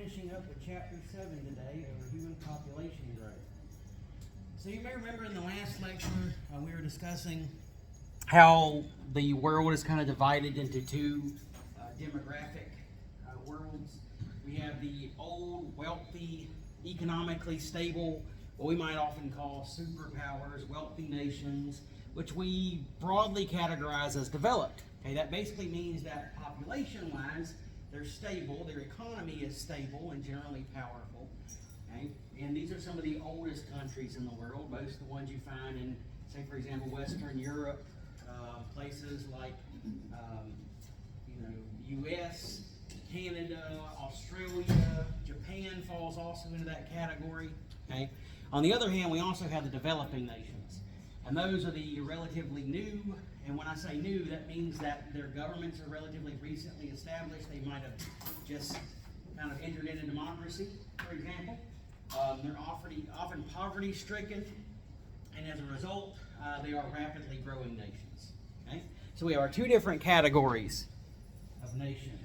finishing up with chapter 7 today over human population growth. So you may remember in the last lecture we were discussing how the world is kind of divided into two demographic worlds. We have the old, wealthy, economically stable, what we might often call superpowers, wealthy nations, which we broadly categorize as developed. Okay, that basically means that population-wise, they're stable, their economy is stable and generally powerful. Okay? And these are some of the oldest countries in the world, most of the ones you find in, say, for example, Western Europe, places like, U.S., Canada, Australia, Japan falls also into that category. Okay? On the other hand, we also have the developing nations. And those are the relatively new, and when I say new, that means that their governments are relatively recently established. They might have just kind of entered into democracy, for example. They're often poverty-stricken, and as a result, they are rapidly growing nations. Okay? So we have our two different categories of nation.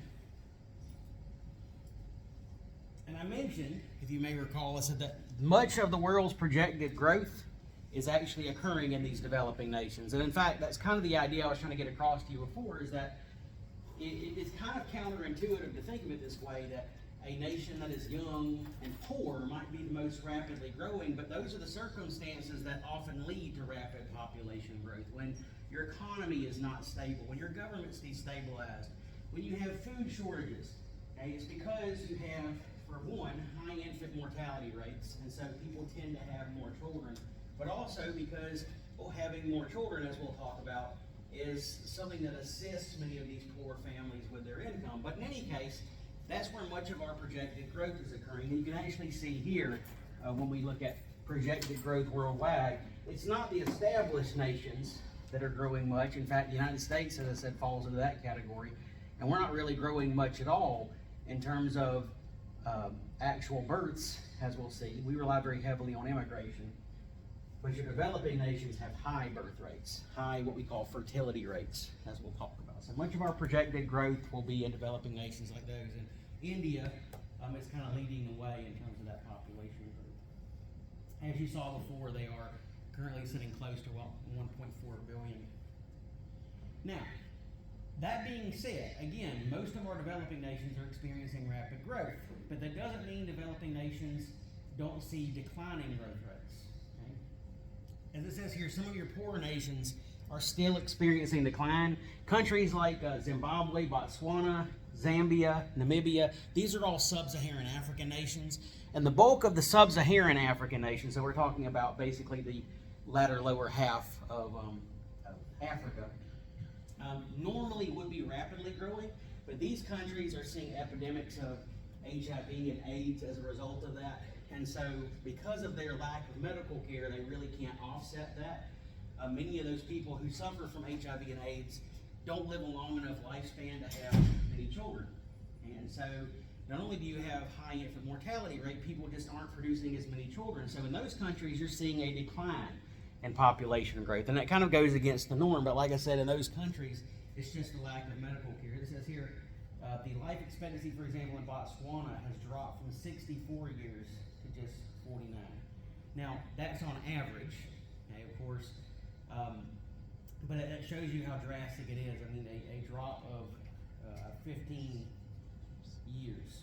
And I mentioned, if you may recall, I said that much of the world's projected growth is actually occurring in these developing nations. And in fact, that's kind of the idea I was trying to get across to you before, is that it's kind of counterintuitive to think of it this way, that a nation that is young and poor might be the most rapidly growing, but those are the circumstances that often lead to rapid population growth. When your economy is not stable, when your government's destabilized, when you have food shortages, okay, it's because you have, for one, high infant mortality rates, and so people tend to have more children, but also because having more children, as we'll talk about, is something that assists many of these poor families with their income. But in any case, that's where much of our projected growth is occurring. And you can actually see here, when we look at projected growth worldwide, it's not the established nations that are growing much. In fact, the United States, as I said, falls into that category. And we're not really growing much at all in terms of actual births, as we'll see. We rely very heavily on immigration. But your developing nations have high birth rates, high what we call fertility rates, as we'll talk about. So much of our projected growth will be in developing nations like those. And India is kind of leading the way in terms of that population growth. As you saw before, they are currently sitting close to 1.4 billion. Now, that being said, again, most of our developing nations are experiencing rapid growth, but that doesn't mean developing nations don't see declining growth rates. As it says here, some of your poorer nations are still experiencing decline. Countries like Zimbabwe, Botswana, Zambia, Namibia, these are all sub-Saharan African nations. And the bulk of the sub-Saharan African nations, so we're talking about basically the latter lower half of Africa, normally would be rapidly growing, but these countries are seeing epidemics of HIV and AIDS as a result of that. And so because of their lack of medical care, they really can't offset that. Many of those people who suffer from HIV and AIDS don't live a long enough lifespan to have many children. And so not only do you have high infant mortality rate, people just aren't producing as many children. So in those countries, you're seeing a decline in population growth. And that kind of goes against the norm. But like I said, in those countries, it's just the lack of medical care. It says here, the life expectancy, for example, in Botswana has dropped from 64 years to just 49. Now, that's on average, okay, of course, but it shows you how drastic it is. I mean, a drop of 15 years.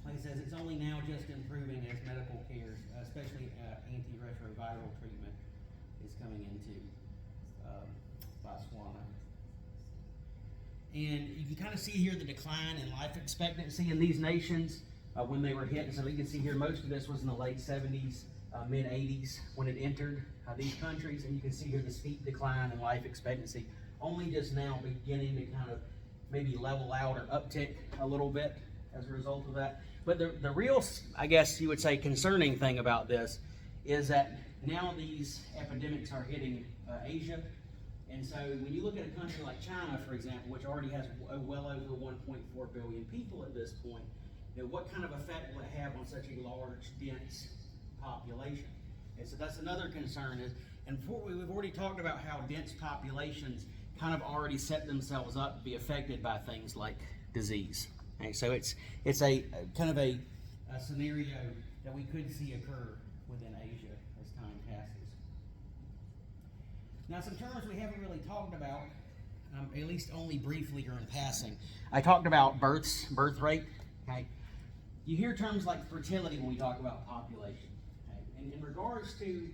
Like it says, it's only now just improving as medical care, especially antiretroviral treatment, is coming into Botswana. And you can kind of see here the decline in life expectancy in these nations when they were hit. So you can see here most of this was in the late 70s, mid 80s when it entered these countries. And you can see here the steep decline in life expectancy, only just now beginning to kind of maybe level out or uptick a little bit as a result of that. But the real, I guess you would say, concerning thing about this is that now these epidemics are hitting Asia. And so when you look at a country like China, for example, which already has well over 1.4 billion people at this point, what kind of effect will it have on such a large, dense population? And so that's another concern. And we've already talked about how dense populations kind of already set themselves up to be affected by things like disease. Okay, so it's a kind of a scenario that we could see occur within Asia as time passes. Now, some terms we haven't really talked about, at least only briefly or in passing. I talked about birth rate. Okay, you hear terms like fertility when we talk about population. Okay? And in regards to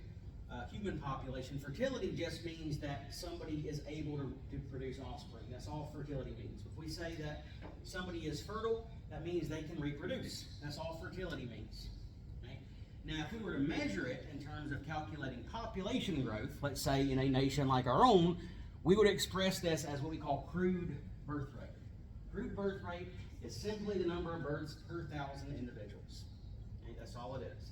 human population, fertility just means that somebody is able to produce offspring. That's all fertility means. If we say that somebody is fertile, that means they can reproduce. That's all fertility means. Okay? Now, if we were to measure it in terms of calculating population growth, let's say in a nation like our own, we would express this as what we call crude birth rate. Crude birth rate is simply the number of births per 1,000 individuals. Okay? That's all it is.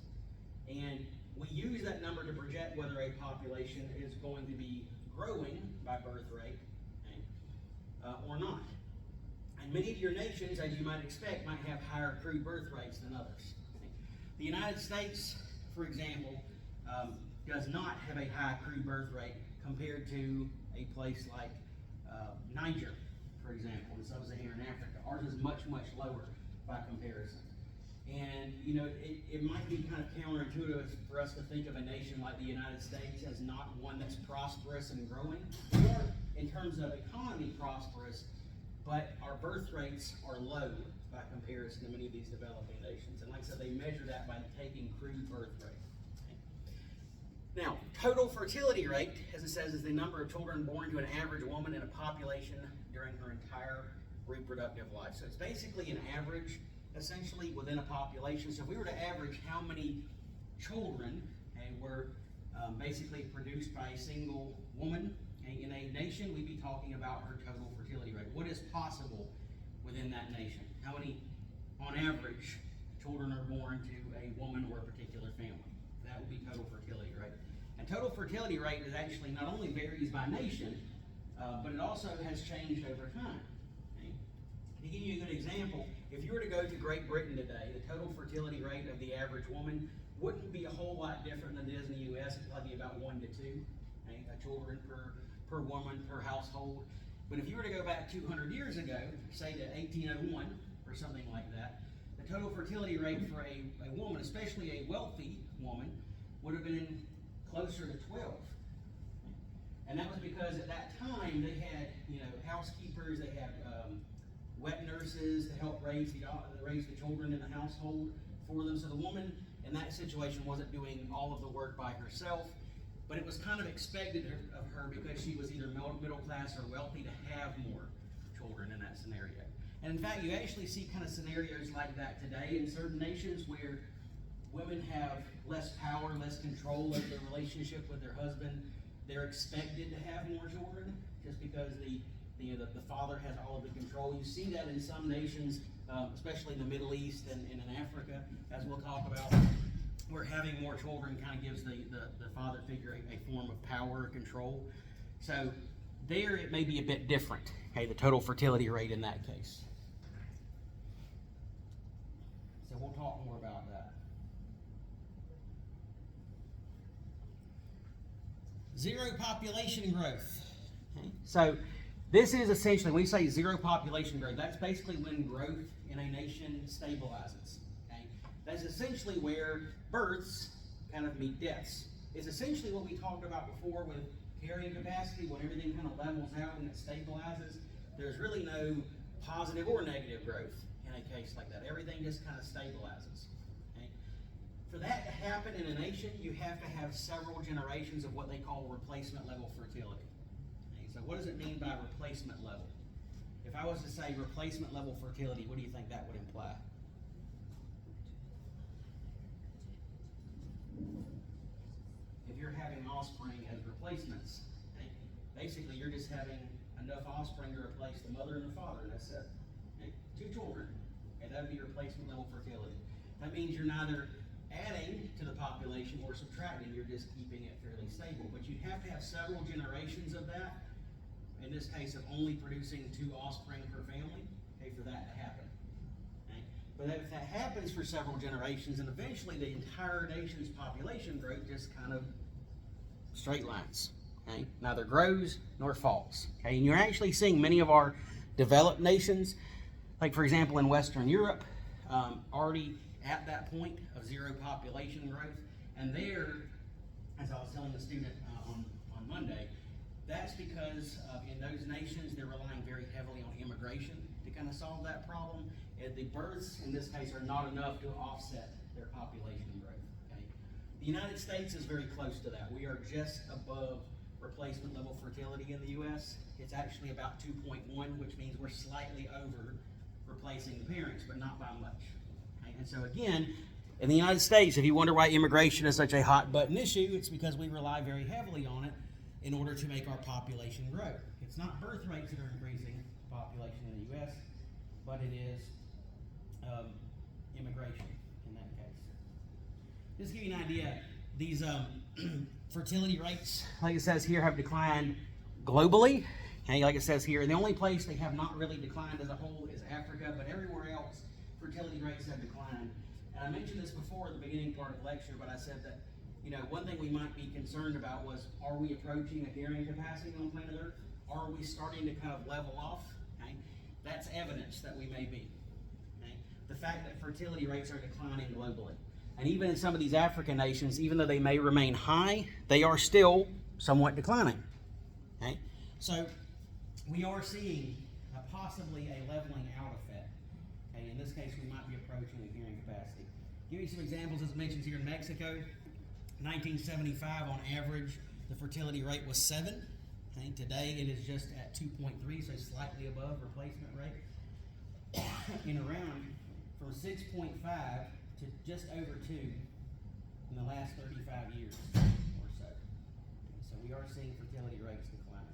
And we use that number to project whether a population is going to be growing by birth rate, okay, or not. And many of your nations, as you might expect, might have higher crude birth rates than others. Okay? The United States, for example, does not have a high crude birth rate compared to a place like Niger, for example, in sub-Saharan Africa. Ours is much, much lower by comparison. And, you know, it might be kind of counterintuitive for us to think of a nation like the United States as not one that's prosperous and growing. We are, in terms of economy, prosperous, but our birth rates are low by comparison to many of these developing nations. And like I said, they measure that by taking crude birth rate. Okay. Now, total fertility rate, as it says, is the number of children born to an average woman in a population during her entire reproductive life. So it's basically an average essentially within a population. So if we were to average how many children were basically produced by a single woman in a nation, we'd be talking about her total fertility rate. What is possible within that nation? How many, on average, children are born to a woman or a particular family? That would be total fertility rate. And total fertility rate is actually not only varies by nation, but it also has changed over time. To give you a good example, if you were to go to Great Britain today, the total fertility rate of the average woman wouldn't be a whole lot different than it is in the U.S. It'd probably be about 1 to 2 children per woman per household. But if you were to go back 200 years ago, say to 1801 or something like that, the total fertility rate for a woman, especially a wealthy woman, would have been closer to 12. And that was because at that time they had, housekeepers, they had wet nurses to help raise the children in the household for them. So the woman in that situation wasn't doing all of the work by herself, but it was kind of expected of her because she was either middle class or wealthy to have more children in that scenario. And in fact, you actually see kind of scenarios like that today in certain nations where women have less power, less control of their relationship with their husband. They're expected to have more children just because the father has all of the control. You see that in some nations, especially in the Middle East and in Africa, as we'll talk about, where having more children kind of gives the father figure a form of power or control. So there it may be a bit different, okay, the total fertility rate in that case. So we'll talk more about that. Zero population growth. Okay. So this is essentially, when we say zero population growth, that's basically when growth in a nation stabilizes. Okay? That's essentially where births kind of meet deaths. It's essentially what we talked about before with carrying capacity, when everything kind of levels out and it stabilizes. There's really no positive or negative growth in a case like that. Everything just kind of stabilizes. Okay? For that to happen in a nation, you have to have several generations of what they call replacement level fertility. So what does it mean by replacement level? If I was to say replacement level fertility, what do you think that would imply? If you're having offspring as replacements, okay, basically you're just having enough offspring to replace the mother and the father, and that's it. Okay? 2 children, okay, that would be replacement level fertility. That means you're neither adding to the population or subtracting, you're just keeping it fairly stable. But you'd have to have several generations of that. In this case of only producing 2 offspring per family, okay, for that to happen. Okay? But if that happens for several generations, and eventually the entire nation's population growth just kind of straight lines. Okay? Neither grows nor falls. Okay? And you're actually seeing many of our developed nations like for example in Western Europe, already at that point of zero population growth, and there, as I was telling the student on Monday, that's because in those nations they're relying very heavily on immigration to kind of solve that problem. And the births in this case are not enough to offset their population growth. Okay? The United States is very close to that. We are just above replacement level fertility in the U.S. It's actually about 2.1, which means we're slightly over replacing the parents, but not by much. Okay? And so again, in the United States, if you wonder why immigration is such a hot button issue, it's because we rely very heavily on it in order to make our population grow. It's not birth rates that are increasing population in the U.S., but it is immigration in that case. Just to give you an idea, these fertility rates, like it says here, have declined globally. Okay, like it says here, the only place they have not really declined as a whole is Africa, but everywhere else, fertility rates have declined. And I mentioned this before at the beginning part of the lecture, but I said that, you know, one thing we might be concerned about was, are we approaching a carrying capacity on planet Earth? Are we starting to kind of level off? Okay? That's evidence that we may be. Okay? The fact that fertility rates are declining globally. And even in some of these African nations, even though they may remain high, they are still somewhat declining. Okay? So we are seeing possibly a leveling out effect. Okay? In this case, we might be approaching a carrying capacity. Give you some examples, as it mentions here in Mexico. 1975, on average, the fertility rate was 7. Okay? Today, it is just at 2.3, so slightly above replacement rate. In Iran, from 6.5 to just over 2 in the last 35 years or so. Okay, so we are seeing fertility rates declining.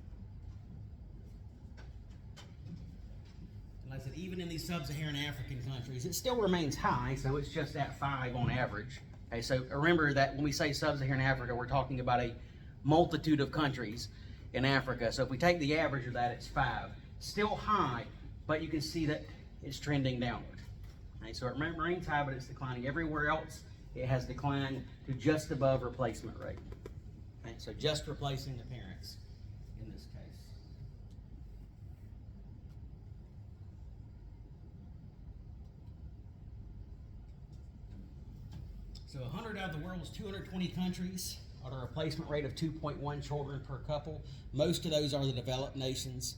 And like I said, even in these sub-Saharan African countries, it still remains high, so it's just at 5 on average. Okay, so remember that when we say sub-Saharan Africa, we're talking about a multitude of countries in Africa. So if we take the average of that, it's 5. Still high, but you can see that it's trending downward. Okay, so it remains high, but it's declining. Everywhere else, it has declined to just above replacement rate. Okay, so just replacing the parents in this case. So 100 out of the world's 220 countries are at a replacement rate of 2.1 children per couple. Most of those are the developed nations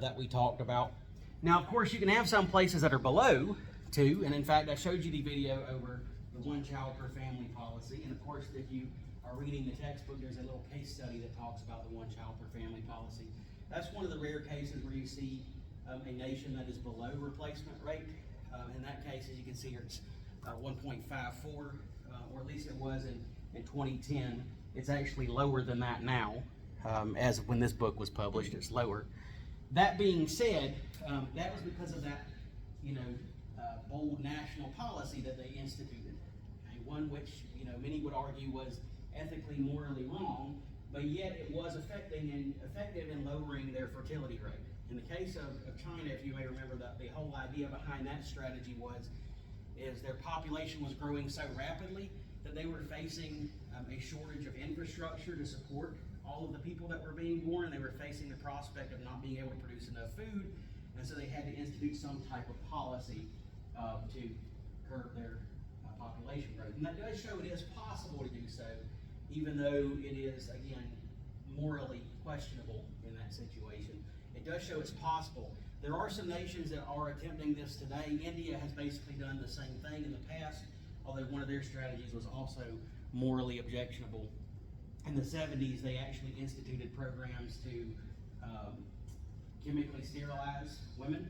that we talked about. Now, of course, you can have some places that are below 2, and in fact, I showed you the video over the one child per family policy. And of course, if you are reading the textbook, there's a little case study that talks about the one child per family policy. That's one of the rare cases where you see a nation that is below replacement rate. In that case, as you can see here, it's 1.54, or at least it was in 2010. It's actually lower than that now. As when this book was published, it's lower. That being said, that was because of that, bold national policy that they instituted. Okay? One which, many would argue was ethically, morally wrong, but yet it was effective in lowering their fertility rate. In the case of China, if you may remember, that the whole idea behind that strategy is their population was growing so rapidly that they were facing a shortage of infrastructure to support all of the people that were being born. They were facing the prospect of not being able to produce enough food, and so they had to institute some type of policy to curb their population growth. And that does show it is possible to do so, even though it is, again, morally questionable in that situation. It does show it's possible. There are some nations that are attempting this today. India has basically done the same thing in the past, although one of their strategies was also morally objectionable. In the 70s, they actually instituted programs to chemically sterilize women,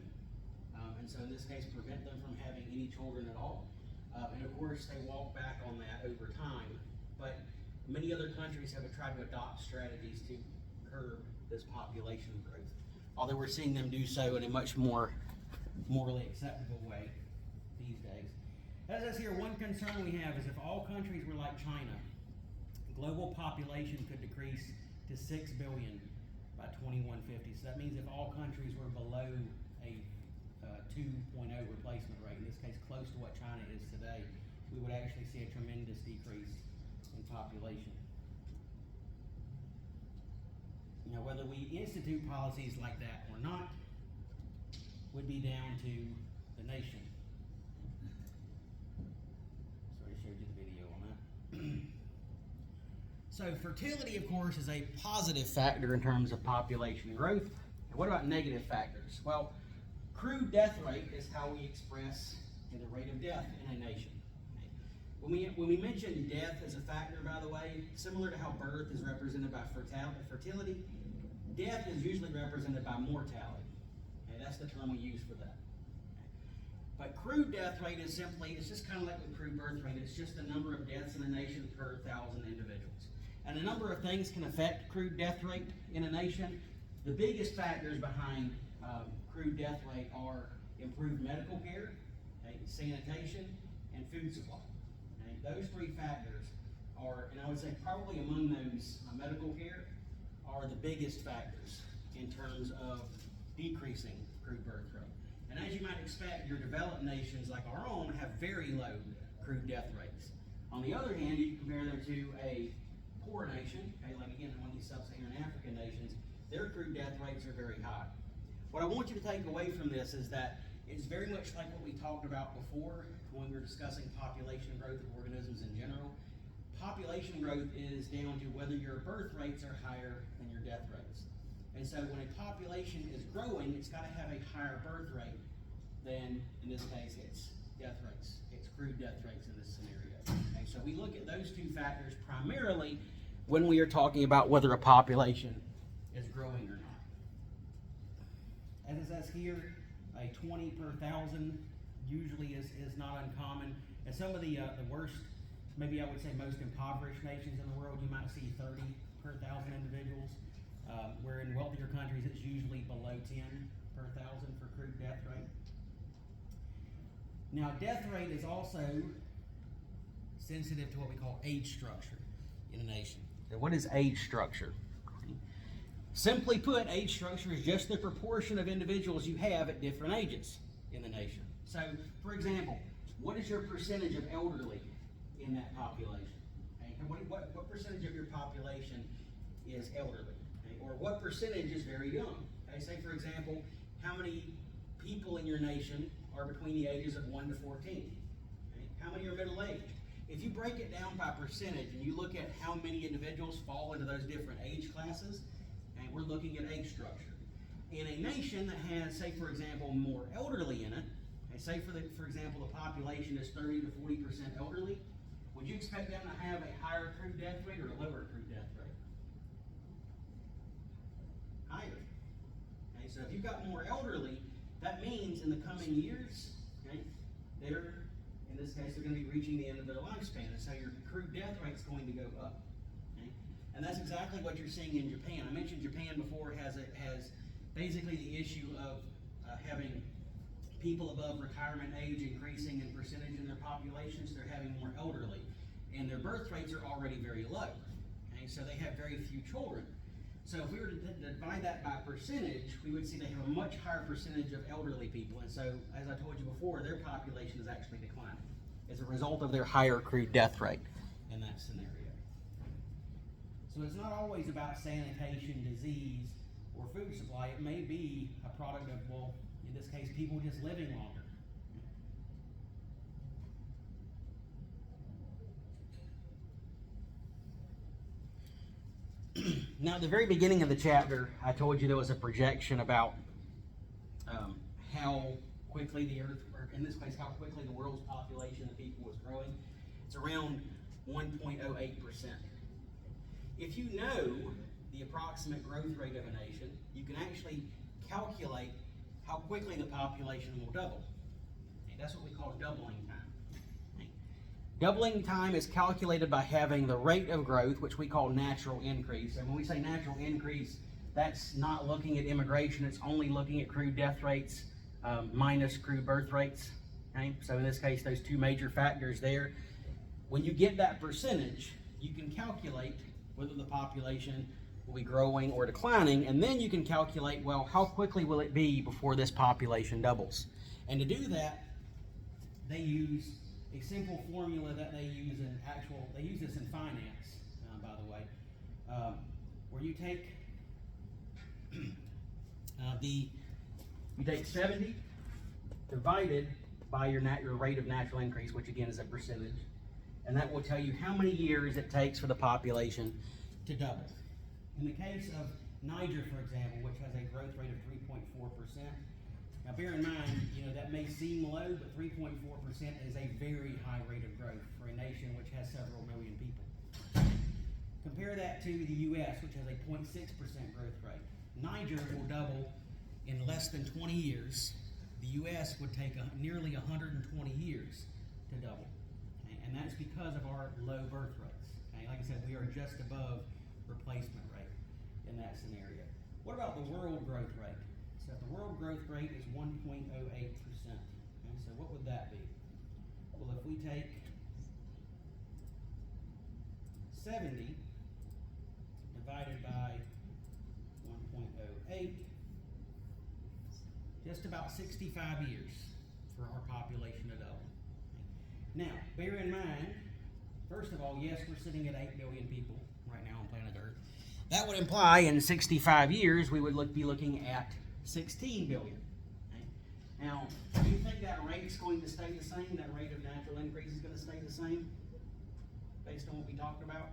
and so in this case, prevent them from having any children at all. And of course, they walk back on that over time. But many other countries have tried to adopt strategies to curb this population growth, although we're seeing them do so in a much more morally acceptable way these days. As I says here, one concern we have is if all countries were like China, global population could decrease to 6 billion by 2150. So that means if all countries were below a 2.0 replacement rate, in this case close to what China is today, we would actually see a tremendous decrease in population. Whether we institute policies like that or not would be down to the nation. Sorry, I showed you the video on that. So fertility, of course, is a positive factor in terms of population growth. And what about negative factors? Well, crude death rate is how we express the rate of death in a nation. When we mention death as a factor, by the way, similar to how birth is represented by fertility, death is usually represented by mortality. Okay, that's the term we use for that. But crude death rate is simply, it's just kind of like with crude birth rate, it's just the number of deaths in a nation per 1,000 individuals. And a number of things can affect crude death rate in a nation. The biggest factors behind crude death rate are improved medical care, okay, sanitation, and food supply. Okay? Those three factors are, and I would say probably among those, medical care are the biggest factors in terms of decreasing crude birth rate. And as you might expect, your developed nations like our own have very low crude death rates. On the other hand, you can compare them to a poor nation, okay, like again, one of these sub-Saharan African nations, their crude death rates are very high. What I want you to take away from this is that it's very much like what we talked about before when we were discussing population growth of organisms in general. Population growth is down to whether your birth rates are higher than your death rates. And so when a population is growing, it's got to have a higher birth rate than, in this case, it's death rates. It's crude death rates in this scenario. Okay, so we look at those two factors primarily when we are talking about whether a population is growing or not. As it says here, a 20 per 1,000 usually is not uncommon. And some of the worst, maybe I would say most impoverished nations in the world, you might see 30 per 1,000 individuals, where in wealthier countries it's usually below 10 per 1,000 for crude death rate. Now, death rate is also sensitive to what we call age structure in a nation. So what is age structure? Simply put, age structure is just the proportion of individuals you have at different ages in the nation. So, for example, what is your percentage of elderly in that population? Okay? What percentage of your population is elderly? Okay? Or what percentage is very young? Okay? Say, for example, how many people in your nation are between the ages of 1 to 14? Okay? How many are middle-aged? If you break it down by percentage and you look at how many individuals fall into those different age classes, and we're looking at age structure. In a nation that has, say for example, more elderly in it, and say for example the population is 30 to 40% elderly, would you expect them to have a higher crude death rate or a lower crude death rate? Higher. Okay, so if you've got more elderly, that means in the coming years, okay, in this case, they're going to be reaching the end of their lifespan, and so your crude death rate is going to go up. Okay? And that's exactly what you're seeing in Japan. I mentioned Japan before has basically the issue of having people above retirement age increasing in percentage in their populations. They're having more elderly, and their birth rates are already very low. Okay? So they have very few children. So if we were to divide that by percentage, we would see they have a much higher percentage of elderly people. And so, as I told you before, their population is actually declining as a result of their higher crude death rate in that scenario. So it's not always about sanitation, disease, or food supply. It may be a product of, well, in this case, people just living longer. Now, at the very beginning of the chapter, I told you there was a projection about how quickly the Earth, or in this case, how quickly the world's population of people was growing. It's around 1.08%. If you know the approximate growth rate of a nation, you can actually calculate how quickly the population will double. Okay, that's what we call doubling time. Doubling time is calculated by having the rate of growth, which we call natural increase. And when we say natural increase, that's not looking at immigration, it's only looking at crude death rates minus crude birth rates. Okay? So in this case, those two major factors there. When you get that percentage, you can calculate whether the population will be growing or declining, and then you can calculate, well, how quickly will it be before this population doubles? And to do that, they use a simple formula that they use they use this in finance, by the way, where you take you take 70 divided by your rate of natural increase, which again is a percentage. And that will tell you how many years it takes for the population to double. In the case of Niger, for example, which has a growth rate of 3.4%, now bear in mind, that may seem low, but 3.4% is a very high rate of growth for a nation which has several million people. Compare that to the U.S., which has a 0.6% growth rate. Niger will double in less than 20 years. The U.S. would take nearly 120 years to double. Okay? And that's because of our low birth rates. Okay? Like I said, we are just above replacement rate in that scenario. What about the world growth rate? So if the world growth rate is 1.08%, okay, so what would that be? Well, if we take 70 divided by 1.08, just about 65 years for our population to double. Now, bear in mind, first of all, yes, we're sitting at 8 billion people right now on planet Earth. That would imply in 65 years we would be looking at 16 billion. Okay? Now, do you think that rate's going to stay the same? That rate of natural increase is going to stay the same based on what we talked about?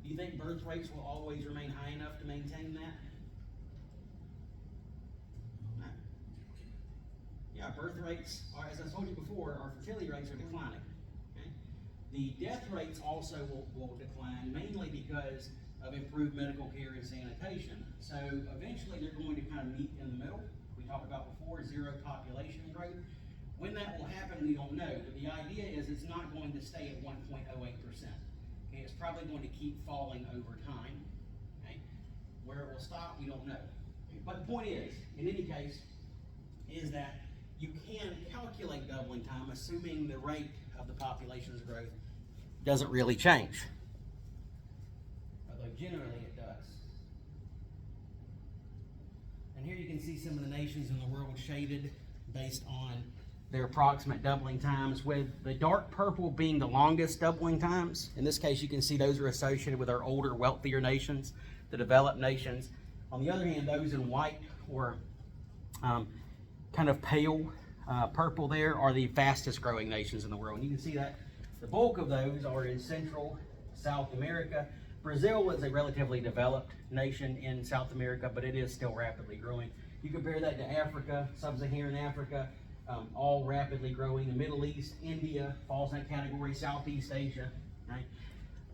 Do you think birth rates will always remain high enough to maintain that? No. Yeah, birth rates are, as I told you before, our fertility rates are declining. Okay? The death rates also will decline, mainly because of improved medical care and sanitation. So eventually they're going to kind of meet in the middle. We talked about before, zero population growth. When that will happen, we don't know. But the idea is it's not going to stay at 1.08%. Okay, it's probably going to keep falling over time. Okay? Where it will stop, we don't know. Okay? But the point is, in any case, is that you can calculate doubling time, assuming the rate of the population's growth doesn't really change. Although generally it does. And here you can see some of the nations in the world shaded based on their approximate doubling times, with the dark purple being the longest doubling times. In this case, you can see those are associated with our older, wealthier nations, the developed nations. On the other hand, those in white or kind of pale purple there are the fastest growing nations in the world. And you can see that the bulk of those are in Central, South America. Brazil is a relatively developed nation in South America, but it is still rapidly growing. You compare that to Africa, Sub-Saharan Africa, all rapidly growing. The Middle East, India falls in that category, Southeast Asia. Right?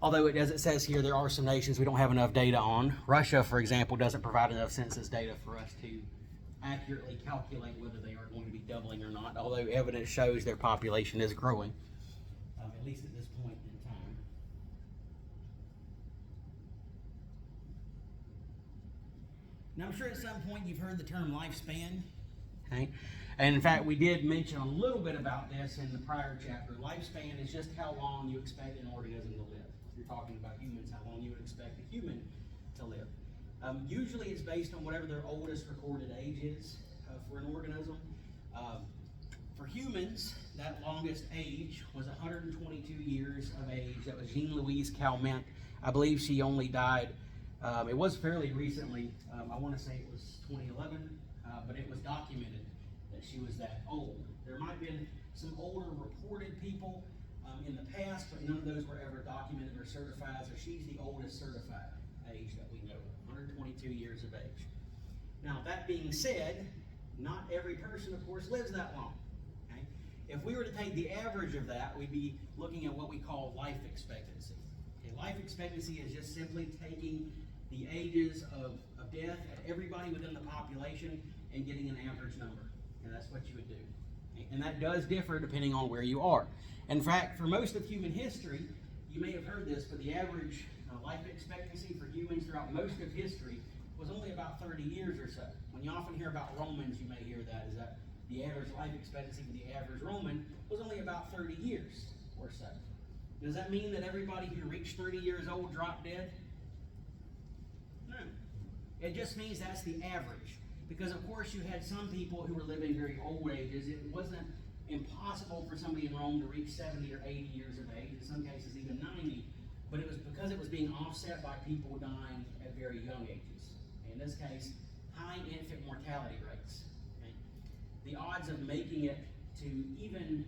Although, as it says here, there are some nations we don't have enough data on. Russia, for example, doesn't provide enough census data for us to accurately calculate whether they are going to be doubling or not, although evidence shows their population is growing, at least at this point in time. Now, I'm sure at some point you've heard the term lifespan. Okay? And in fact, we did mention a little bit about this in the prior chapter. Lifespan is just how long you expect an organism to live. If you're talking about humans, how long you would expect a human to live. Usually it's based on whatever their oldest recorded age is for an organism. For humans, that longest age was 122 years of age. That was Jean-Louise Calment. I believe she only died, it was fairly recently. I want to say it was 2011, but it was documented that she was that old. There might have been some older reported people in the past, but none of those were ever documented or certified, so she's the oldest certified age that we know of, 122 years of age. Now, that being said, not every person, of course, lives that long. Okay? If we were to take the average of that, we'd be looking at what we call life expectancy. Okay? Life expectancy is just simply taking the ages of death at everybody within the population and getting an average number. And that's what you would do. Okay? And that does differ depending on where you are. In fact, for most of human history, you may have heard this, but the average life expectancy for humans throughout most of history was only about 30 years or so. When you often hear about Romans, you may hear that, is that the average life expectancy for the average Roman was only about 30 years or so. Does that mean that everybody who reached 30 years old dropped dead? No. It just means that's the average. Because of course you had some people who were living very old ages. It wasn't impossible for somebody in Rome to reach 70 or 80 years of age, in some cases even 90, but it was because it was being offset by people dying at very young ages. In this case, high infant mortality rates. Okay? the odds of making it to even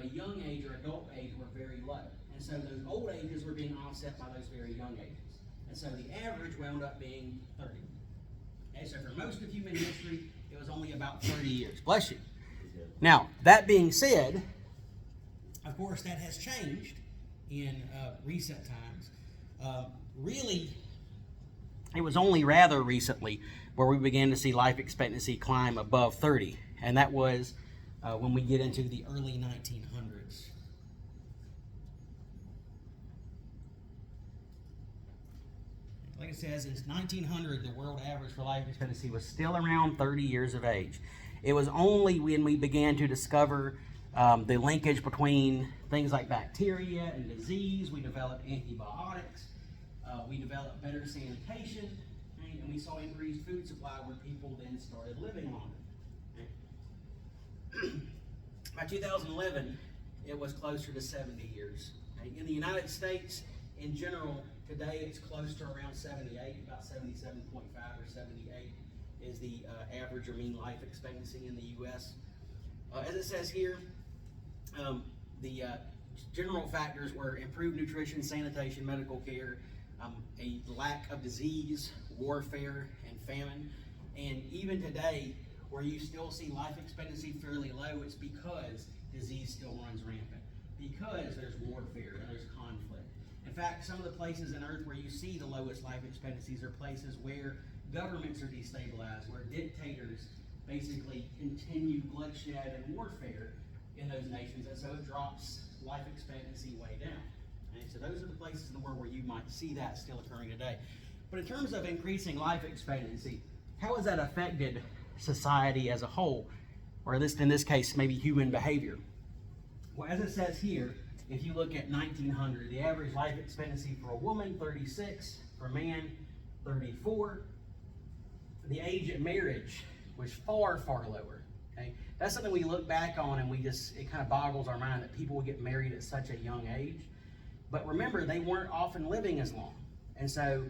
a young age or adult age were very low. And so those old ages were being offset by those very young ages. And so the average wound up being 30. Okay, so for most of human history, it was only about 30 years. Bless you. Now, that being said, of course, that has changed in recent times. Really, it was only rather recently where we began to see life expectancy climb above 30, and that was when we get into the early 1900s. Like it says, in 1900, the world average for life expectancy was still around 30 years of age. It was only when we began to discover the linkage between things like bacteria and disease, we developed antibiotics, we developed better sanitation, right? And we saw increased food supply where people then started living longer. Okay? By 2011, it was closer to 70 years. Okay? In the United States, in general, today it's close to around 78, about 77.5 or 78 is the average or mean life expectancy in the U.S. As it says here, the general factors were improved nutrition, sanitation, medical care, a lack of disease, warfare, and famine. And even today, where you still see life expectancy fairly low, it's because disease still runs rampant, because there's warfare and there's conflict. In fact, some of the places on earth where you see the lowest life expectancies are places where governments are destabilized, where dictators basically continue bloodshed and warfare in those nations, and so it drops life expectancy way down. Okay? So those are the places in the world where you might see that still occurring today. But in terms of increasing life expectancy, how has that affected society as a whole, or at least in this case, maybe human behavior? Well, as it says here, if you look at 1900, the average life expectancy for a woman, 36, for a man, 34. The age of marriage was far, far lower. Okay? That's something we look back on and it kind of boggles our mind that people would get married at such a young age. But remember, they weren't often living as long. And so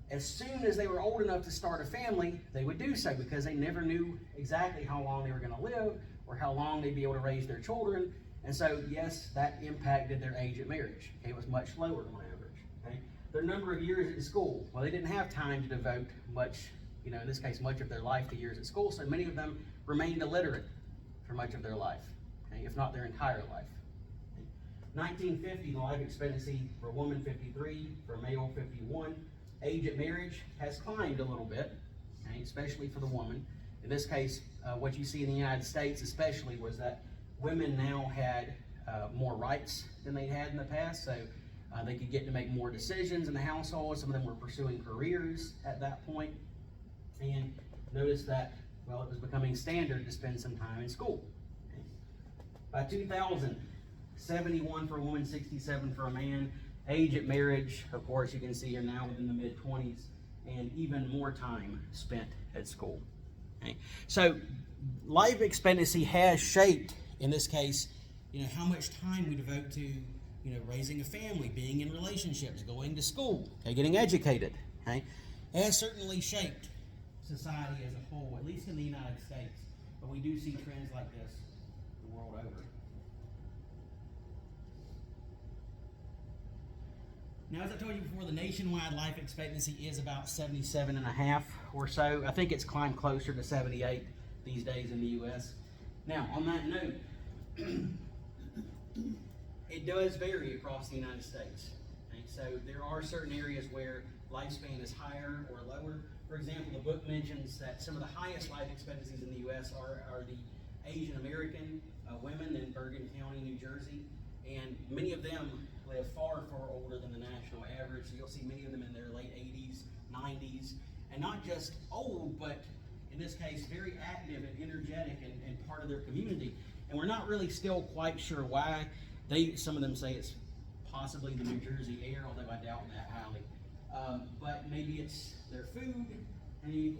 as soon as they were old enough to start a family, they would do so because they never knew exactly how long they were going to live or how long they'd be able to raise their children. And so, yes, that impacted their age of marriage. Okay? It was much lower on average. Okay? Their number of years in school, well, they didn't have time to devote much, in this case, much of their life to years at school, so many of them remained illiterate for much of their life, okay? If not their entire life. 1950, the life expectancy for a woman, 53, for a male, 51. Age at marriage has climbed a little bit, okay? Especially for the woman. In this case, what you see in the United States especially was that women now had more rights than they had in the past, so they could get to make more decisions in the household. Some of them were pursuing careers at that point. And notice that, well, it was becoming standard to spend some time in school. Okay. By 2000, 71 for a woman, 67 for a man. Age at marriage, of course, you can see here now within the mid-20s, and even more time spent at school. Okay. So life expectancy has shaped, in this case, how much time we devote to, raising a family, being in relationships, going to school, okay, getting educated. Okay. It has certainly shaped society as a whole, at least in the United States. But we do see trends like this the world over. Now, as I told you before, the nationwide life expectancy is about 77.5 or so. I think it's climbed closer to 78 these days in the U.S. Now, on that note, it does vary across the United States. Okay? So there are certain areas where lifespan is higher or lower. For example, the book mentions that some of the highest life expectancies in the U.S. are the Asian American women in Bergen County, New Jersey, and many of them live far, far older than the national average. So you'll see many of them in their late 80s, 90s, and not just old, but in this case, very active and energetic and part of their community. And we're not really still quite sure why. Some of them say it's possibly the New Jersey air, although I doubt that highly. But maybe it's their food,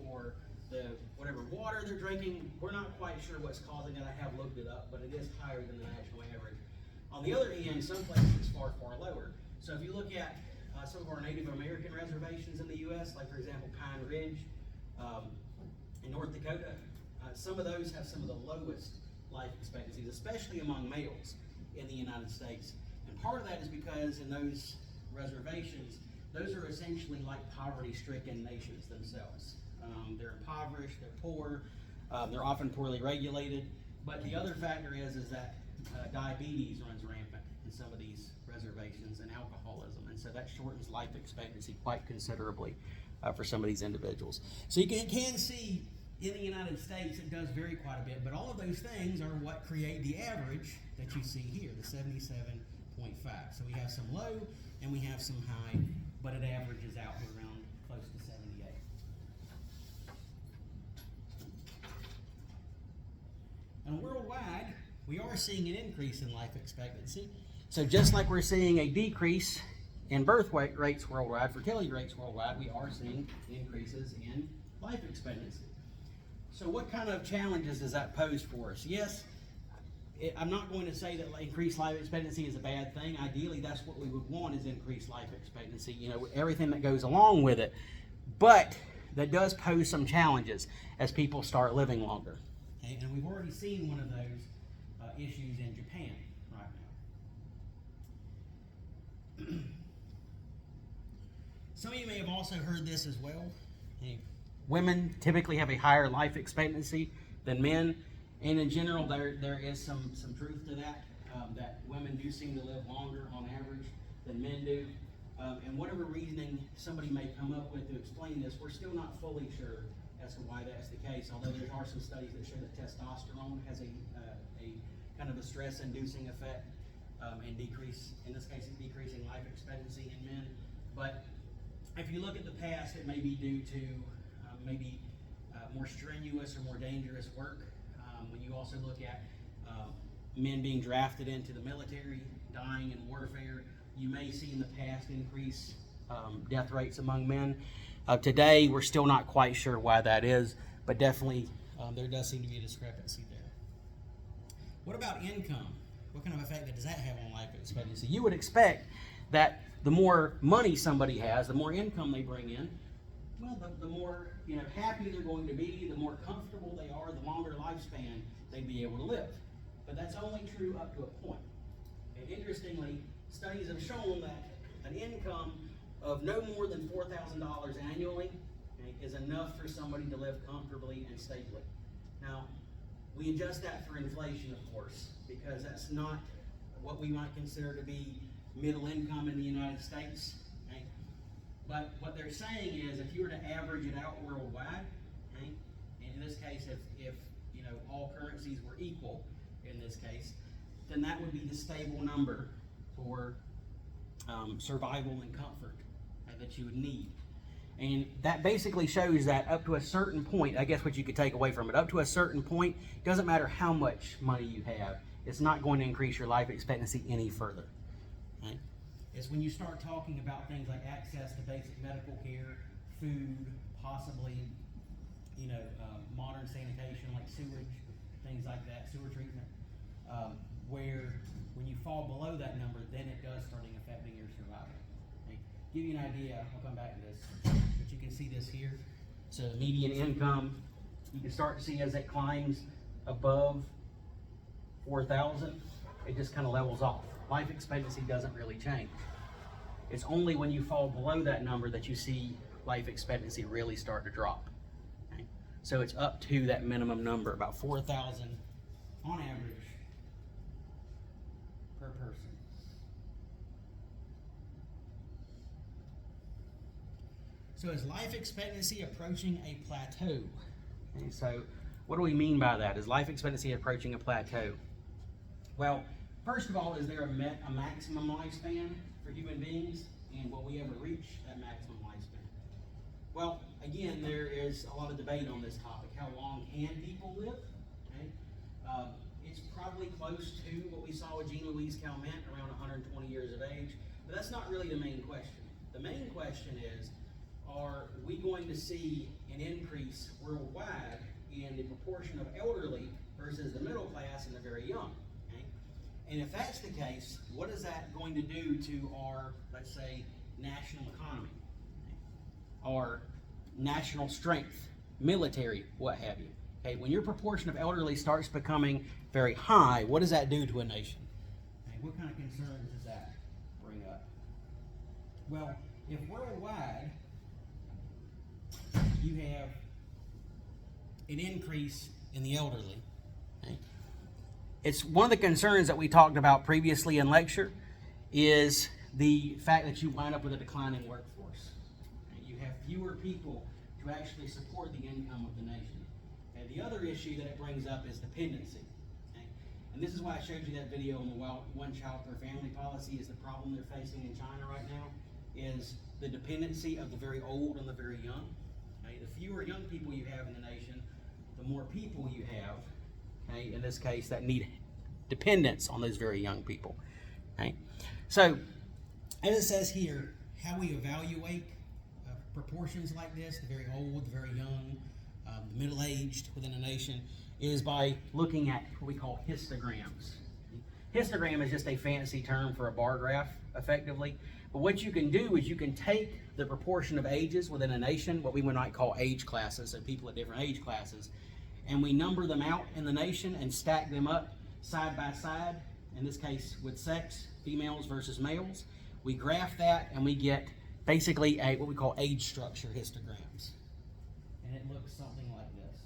or the whatever water they're drinking. We're not quite sure what's causing it. I have looked it up, but it is higher than the national average. On the other hand, some places it's far, far lower. So if you look at some of our Native American reservations in the U.S., like for example Pine Ridge in North Dakota, some of those have some of the lowest life expectancies, especially among males in the United States. And part of that is because in those reservations, those are essentially like poverty-stricken nations themselves. They're impoverished, they're poor, they're often poorly regulated. But the other factor is that diabetes runs rampant in some of these reservations, and alcoholism, and so that shortens life expectancy quite considerably for some of these individuals. So you can see in the United States it does vary quite a bit, but all of those things are what create the average that you see here, the 77.5. So we have some low and we have some high, but it averages out around close to 78. And worldwide, we are seeing an increase in life expectancy. So just like we're seeing a decrease in birth rates worldwide, fertility rates worldwide, we are seeing increases in life expectancy. So what kind of challenges does that pose for us? Yes, I'm not going to say that increased life expectancy is a bad thing. Ideally, that's what we would want, is increased life expectancy, you know, everything that goes along with it. But that does pose some challenges as people start living longer. Okay? And we've already seen one of those issues in Japan right now. Some of you may have also heard this as well. Okay? Women typically have a higher life expectancy than men, and in general there is some truth to that, that women do seem to live longer on average than men do. And whatever reasoning somebody may come up with to explain this, we're still not fully sure as to why that's the case, although there are some studies that show that testosterone has a kind of a stress-inducing effect, and decrease, in this case, it's decreasing life expectancy in men. But if you look at the past, it may be due to maybe more strenuous or more dangerous work. When you also look at men being drafted into the military, dying in warfare, you may see in the past increase death rates among men. Today, we're still not quite sure why that is, but definitely there does seem to be a discrepancy there. What about income? What kind of effect does that have on life expectancy? You would expect that the more money somebody has, the more income they bring in, well, the more happy they're going to be, the more comfortable they are, the longer lifespan they'd be able to live. But that's only true up to a point. And interestingly, studies have shown that an income of no more than $4,000 annually is enough for somebody to live comfortably and stably. Now, we adjust that for inflation, of course, because that's not what we might consider to be middle income in the United States. Okay? But what they're saying is, if you were to average it out worldwide, okay, and in this case, if all currencies were equal in this case, then that would be the stable number for survival and comfort that you would need. And that basically shows that up to a certain point, I guess what you could take away from it, up to a certain point, doesn't matter how much money you have, it's not going to increase your life expectancy any further. Okay? It's when you start talking about things like access to basic medical care, food, possibly, modern sanitation like sewage, things like that, sewer treatment, where when you fall below that number, then it does start affecting your survival. Okay? Give you an idea, I'll come back to this, but you can see this here. So median income, you can start to see as it climbs above 4,000, it just kind of levels off. Life expectancy doesn't really change. It's only when you fall below that number that you see life expectancy really start to drop. Okay? So it's up to that minimum number, about 4,000 on average per person. So is life expectancy approaching a plateau? Okay, so what do we mean by that? Is life expectancy approaching a plateau? Well, first of all, is there a maximum lifespan for human beings? And will we ever reach that maximum lifespan? Well, again, there is a lot of debate on this topic. How long can people live? Okay. It's probably close to what we saw with Jean Louise Calment, around 120 years of age. But that's not really the main question. The main question is, are we going to see an increase worldwide in the proportion of elderly versus the middle class and the very young? Okay? And if that's the case, what is that going to do to our, let's say, national economy, our national strength, military, what have you? Okay, when your proportion of elderly starts becoming very high, what does that do to a nation? Okay, what kind of concerns does that bring up? Well, if worldwide you have an increase in the elderly, okay, it's one of the concerns that we talked about previously in lecture is the fact that you wind up with a declining workforce. Okay, you have fewer people to actually support the income of the nation. Okay, the other issue that it brings up is dependency. Okay? And this is why I showed you that video on the one child per family policy is the problem they're facing in China right now is the dependency of the very old and the very young. Okay? The fewer young people you have in the nation, the more people you have, okay, in this case, that need dependence on those very young people. Okay? So, as it says here, how we evaluate proportions like this, the very old, the very young, the middle-aged within a nation, is by looking at what we call histograms. Histogram is just a fancy term for a bar graph, effectively. But what you can do is you can take the proportion of ages within a nation, what we might call age classes, so people at different age classes, and we number them out in the nation and stack them up side by side, in this case with sex, females versus males. We graph that and we get basically what we call age structure histograms. And it looks something like this.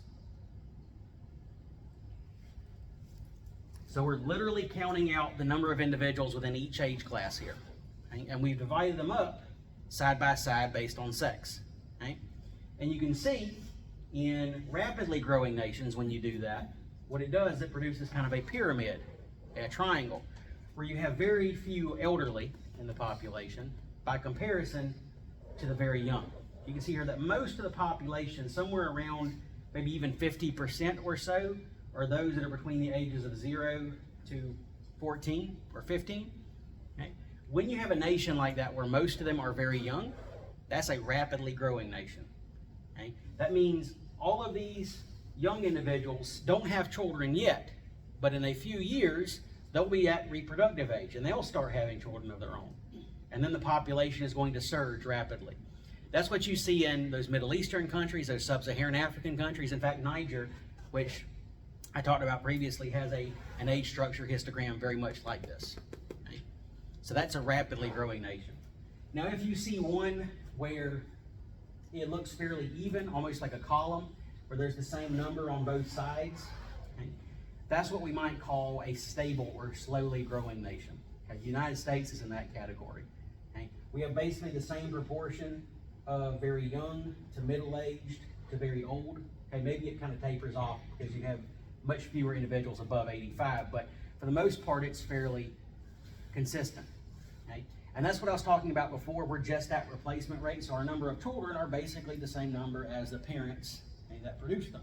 So we're literally counting out the number of individuals within each age class here. Okay? And we've divided them up side by side based on sex. Okay? And you can see in rapidly growing nations when you do that, what it does, it produces kind of a pyramid, a triangle, where you have very few elderly in the population by comparison to the very young. You can see here that most of the population, somewhere around maybe even 50% or so, are those that are between the ages of 0 to 14 or 15. Okay? When you have a nation like that where most of them are very young, that's a rapidly growing nation. Okay? That means all of these young individuals don't have children yet, but in a few years, they'll be at reproductive age and they'll start having children of their own. And then the population is going to surge rapidly. That's what you see in those Middle Eastern countries, those sub-Saharan African countries. In fact, Niger, which I talked about previously, has an age structure histogram very much like this. Okay? So that's a rapidly growing nation. Now, if you see one where it looks fairly even, almost like a column, where there's the same number on both sides, okay, that's what we might call a stable or slowly growing nation. Okay? The United States is in that category. Okay? We have basically the same proportion of very young to middle-aged to very old. Okay, maybe it kind of tapers off because you have much fewer individuals above 85, but for the most part, it's fairly consistent. Okay? And that's what I was talking about before. We're just at replacement rate, so our number of children are basically the same number as the parents, okay, that produce them.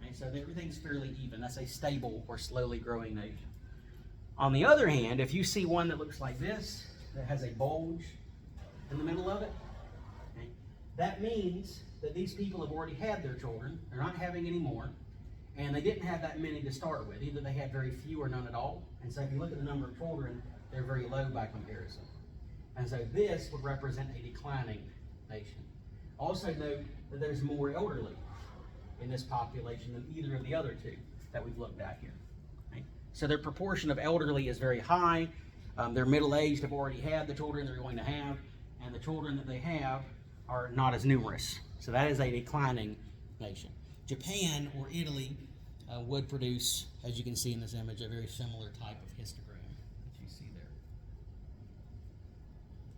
Okay? So everything's fairly even. That's a stable or slowly growing nation. On the other hand, if you see one that looks like this, that has a bulge in the middle of it, okay, that means that these people have already had their children. They're not having any more, and they didn't have that many to start with. Either they had very few or none at all. And so if you look at the number of children, they're very low by comparison. And so this would represent a declining nation. Also note that there's more elderly in this population than either of the other two that we've looked at here. Okay? So their proportion of elderly is very high. They're middle-aged, have already had the children they're going to have, and the children that they have are not as numerous. So that is a declining nation. Japan or Italy would produce, as you can see in this image, a very similar type of histogram that you see there.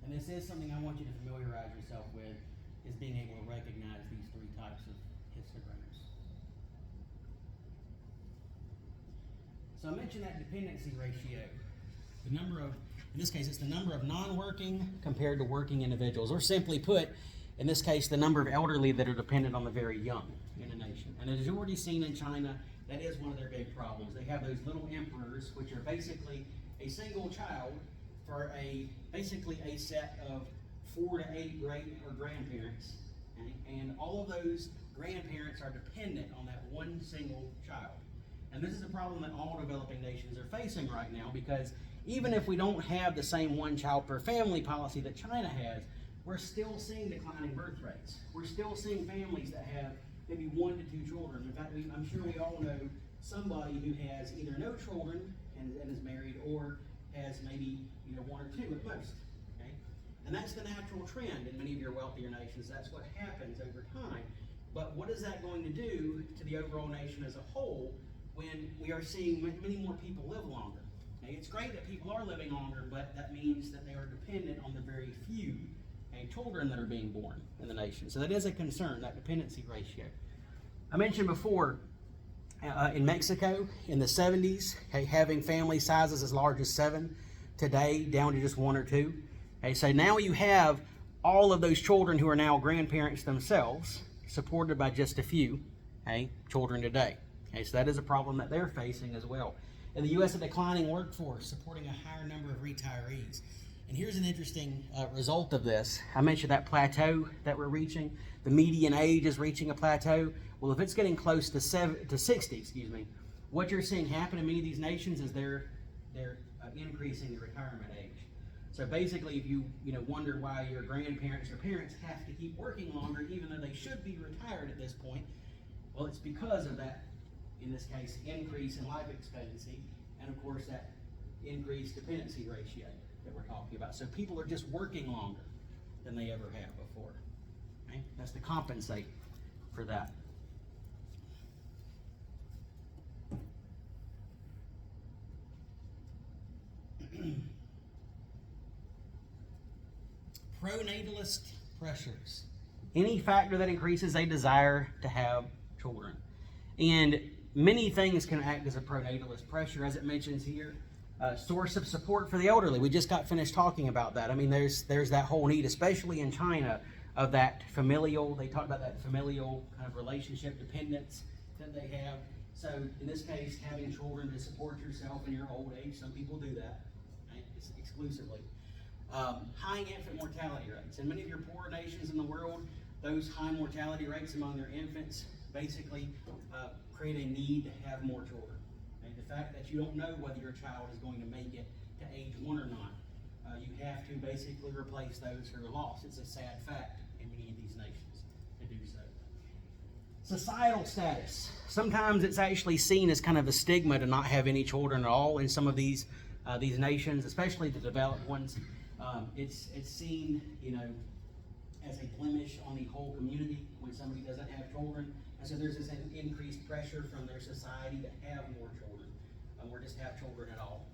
And this is something I want you to familiarize yourself with, is being able to recognize these three types of histograms. So I mentioned that dependency ratio. The number of, in this case, it's the number of non-working compared to working individuals, or simply put, in this case, the number of elderly that are dependent on the very young in a nation. And as you've already seen in China, that is one of their big problems. They have those little emperors, which are basically a single child for basically a set of 4 to 8 great or grandparents. Okay? And all of those grandparents are dependent on that one single child. And this is a problem that all developing nations are facing right now, because even if we don't have the same one child per family policy that China has, we're still seeing declining birth rates. We're still seeing families that have maybe 1 to 2 children. In fact, I'm sure we all know somebody who has either no children and is married, or has maybe 1 or 2 at most. Okay? And that's the natural trend in many of your wealthier nations. That's what happens over time. But what is that going to do to the overall nation as a whole when we are seeing many more people live longer? Okay? It's great that people are living longer, but that means that they are dependent on the very few children that are being born in the nation. So that is a concern, that dependency ratio. I mentioned before, in Mexico in the 70s, having family sizes as large as 7, today down to just 1 or 2. So now you have all of those children who are now grandparents themselves, supported by just a few children today. So that is a problem that they're facing as well. In the U.S., a declining workforce supporting a higher number of retirees. And here's an interesting result of this. I mentioned that plateau that we're reaching. The median age is reaching a plateau. Well, if it's getting close to 60, what you're seeing happen in many of these nations is they're increasing the retirement age. So basically, if you wonder why your grandparents or parents have to keep working longer, even though they should be retired at this point, well, it's because of that, in this case, increase in life expectancy, and of course that increased dependency ratio that we're talking about. So people are just working longer than they ever have before. Okay? That's to compensate for that. Pronatalist pressures. Any factor that increases a desire to have children. And many things can act as a pronatalist pressure, as it mentions here. Source of support for the elderly. We just got finished talking about that. I mean, there's that whole need, especially in China, of that familial, they talk about that familial kind of relationship dependence that they have. So in this case, having children to support yourself in your old age, some people do that exclusively. High infant mortality rates. In many of your poorer nations in the world, those high mortality rates among their infants basically create a need to have more children. Okay? The fact that you don't know whether your child is going to make it to age 1 or not, you have to basically replace those who are lost. It's a sad fact in many of these nations to do so. Societal status. Sometimes it's actually seen as kind of a stigma to not have any children at all in some of these nations, especially the developed ones. It's seen, as a blemish on the whole community when somebody doesn't have children. And so there's this increased pressure from their society to have more children, or just have children at all.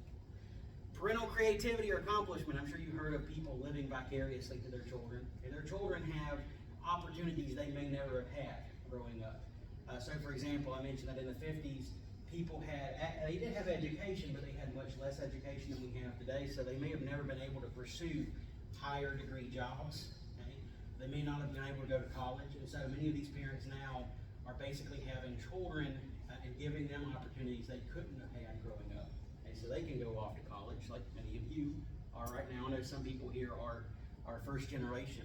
Parental creativity or accomplishment. I'm sure you've heard of people living vicariously to their children. And their children have opportunities they may never have had growing up. So for example, I mentioned that in the 50s, people they did have education, but they had much less education than we have today, so they may have never been able to pursue higher degree jobs. Okay? They may not have been able to go to college, and so many of these parents now are basically having children and giving them opportunities they couldn't have had growing up. Okay? So they can go off to college, like many of you are right now. I know some people here are first generation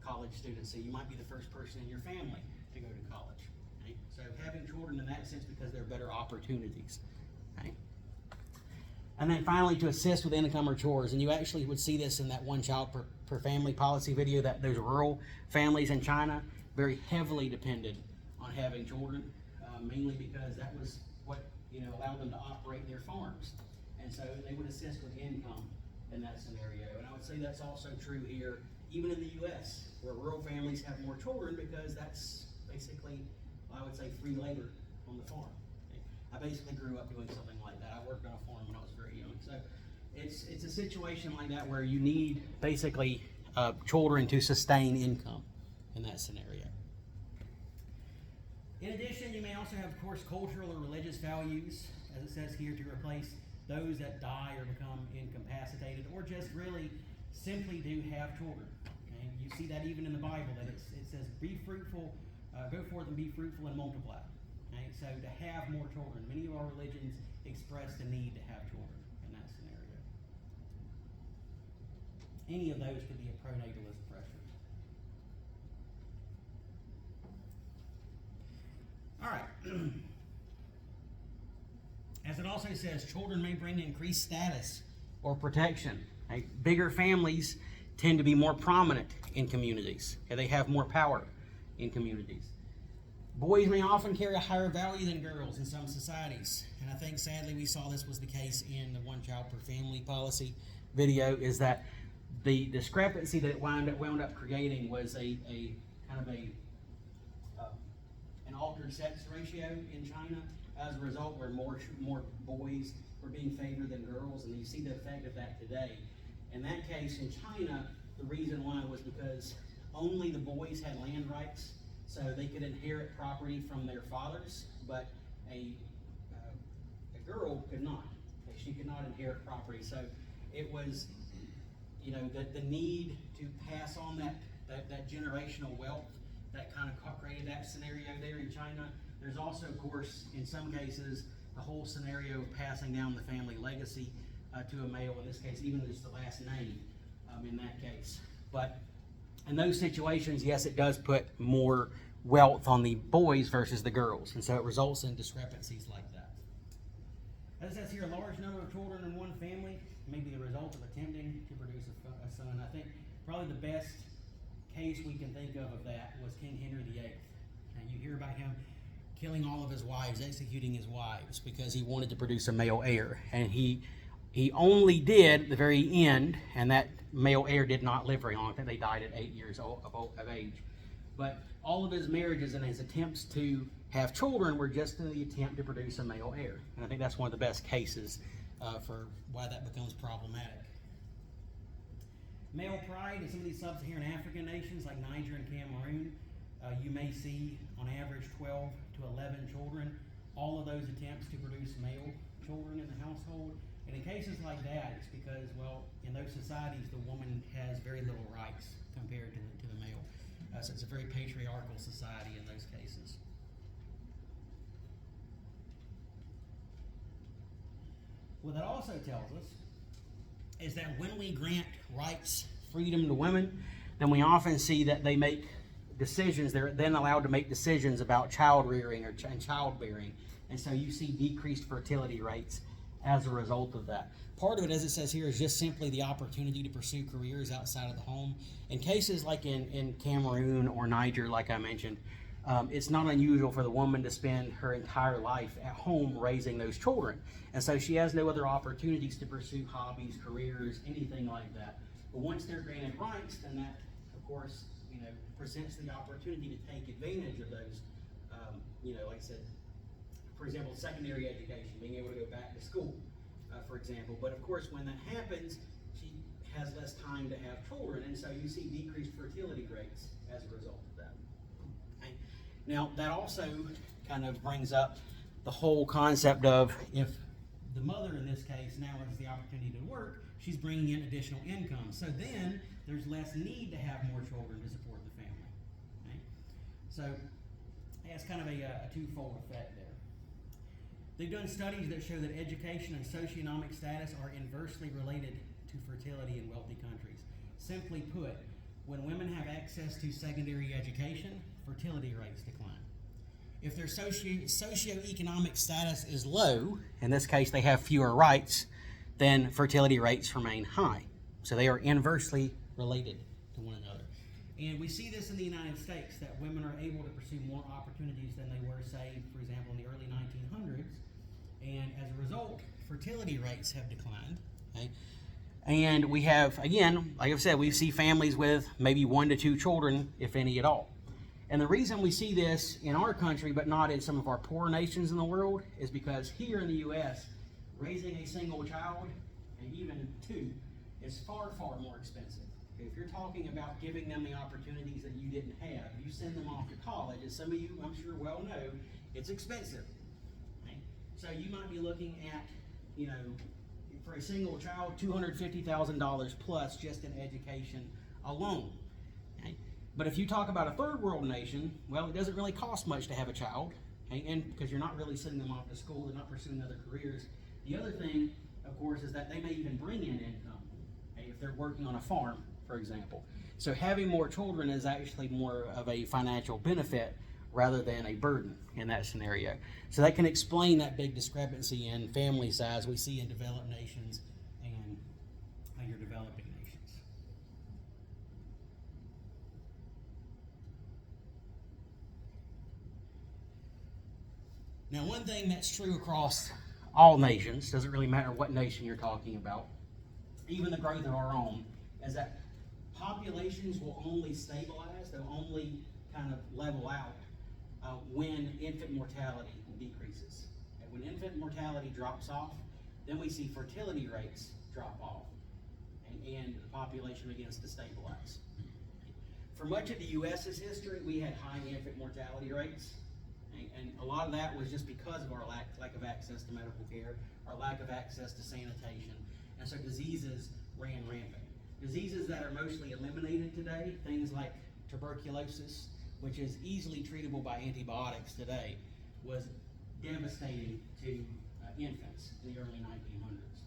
college students, so you might be the first person in your family to go to college. Okay? So having children in that sense, because they're better opportunities. Okay? And then finally, to assist with income or chores. And you actually would see this in that one child per family policy video, that those rural families in China very heavily depended on having children, mainly because that was what allowed them to operate their farms. And so they would assist with income in that scenario. And I would say that's also true here, even in the U.S., where rural families have more children, because that's basically, I would say, free labor on the farm. Okay? I basically grew up doing something like that. I worked on a farm when I was very young. So it's a situation like that where you need basically children to sustain income in that scenario. In addition, you may also have, of course, cultural or religious values, as it says here, to replace those that die or become incapacitated, or just really simply do have children. Okay? You see that even in the Bible, that it says, be fruitful, go forth and be fruitful and multiply. Okay? So to have more children. Many of our religions express the need to have children in that scenario. Any of those could be a pronatalist pressure. All right. As it also says, children may bring increased status or protection. Right? Bigger families tend to be more prominent in communities. Okay? They have more power in communities. Boys may often carry a higher value than girls in some societies. And I think sadly we saw this was the case in the one child per family policy video, is that the discrepancy that it wound up creating was a kind of an altered sex ratio in China as a result, where more boys were being favored than girls, and you see the effect of that today. In that case, in China, the reason why was because only the boys had land rights, so they could inherit property from their fathers, but a girl could not. She could not inherit property. So it was, the need to pass on that generational wealth that kind of created that scenario there in China. There's also, of course, in some cases, the whole scenario of passing down the family legacy to a male, in this case, even just the last name in that case. But in those situations, yes, it does put more wealth on the boys versus the girls, and so it results in discrepancies like that. As it says here, a large number of children in one family may be the result of attempting to produce a son. I think probably the best case we can think of that was King Henry VIII. And you hear about him killing all of his wives, executing his wives, because he wanted to produce a male heir. And he only did at the very end, and that male heir did not live very long. I think they died at 8 years of age. But all of his marriages and his attempts to have children were just in the attempt to produce a male heir. And I think that's one of the best cases for why that becomes problematic. Male pride in some of these sub-Saharan African nations like Niger and Cameroon, you may see on average 12 to 11 children. All of those attempts to produce male children in the household. And in cases like that, it's because, well, in those societies, the woman has very little rights compared to the male. So it's a very patriarchal society in those cases. What that also tells us is that when we grant rights, freedom to women, then we often see that they make decisions. They're then allowed to make decisions about child rearing and childbearing. And so you see decreased fertility rates as a result of that. Part of it, as it says here, is just simply the opportunity to pursue careers outside of the home. In cases like in Cameroon or Niger, like I mentioned, it's not unusual for the woman to spend her entire life at home raising those children. And so she has no other opportunities to pursue hobbies, careers, anything like that. But once they're granted rights, then that, of course, presents the opportunity to take advantage of those, like I said, for example, secondary education, being able to go back to school, for example. But of course, when that happens, she has less time to have children, and so you see decreased fertility rates as a result of that. Okay. Now, that also kind of brings up the whole concept of, if the mother in this case now has the opportunity to work, she's bringing in additional income. So then there's less need to have more children to support the family. Okay. So it's kind of a twofold effect there. They've done studies that show that education and socioeconomic status are inversely related to fertility in wealthy countries. Simply put, when women have access to secondary education, fertility rates decline. If their socioeconomic status is low, in this case they have fewer rights, then fertility rates remain high. So they are inversely related to one another. And we see this in the United States, that women are able to pursue more opportunities than they were, say, for example, in the early 1900s. And as a result, fertility rates have declined. Okay? And we have, again, like I've said, we see families with maybe 1 to 2 children, if any at all. And the reason we see this in our country, but not in some of our poor nations in the world, is because here in the U.S., raising a single child, and even 2, is far, far more expensive. If you're talking about giving them the opportunities that you didn't have, you send them off to college, as some of you, I'm sure, well know, it's expensive. Okay? So you might be looking at, for a single child, $250,000 plus just in education alone. Okay? But if you talk about a third world nation, well, it doesn't really cost much to have a child, okay? And because you're not really sending them off to school, they're not pursuing other careers. The other thing, of course, is that they may even bring in income, okay, if they're working on a farm, for example. So having more children is actually more of a financial benefit rather than a burden in that scenario. So that can explain that big discrepancy in family size we see in developed nations and your developing nations. Now, one thing that's true across all nations, doesn't really matter what nation you're talking about, even the growth of our own, is that populations will only stabilize, they'll only kind of level out when infant mortality decreases. And when infant mortality drops off, then we see fertility rates drop off, and the population begins to stabilize. For much of the U.S.'s history, we had high infant mortality rates, and a lot of that was just because of our lack of access to medical care, our lack of access to sanitation, and so diseases ran rampant. Diseases that are mostly eliminated today, things like tuberculosis, which is easily treatable by antibiotics today, was devastating to infants in the early 1900s.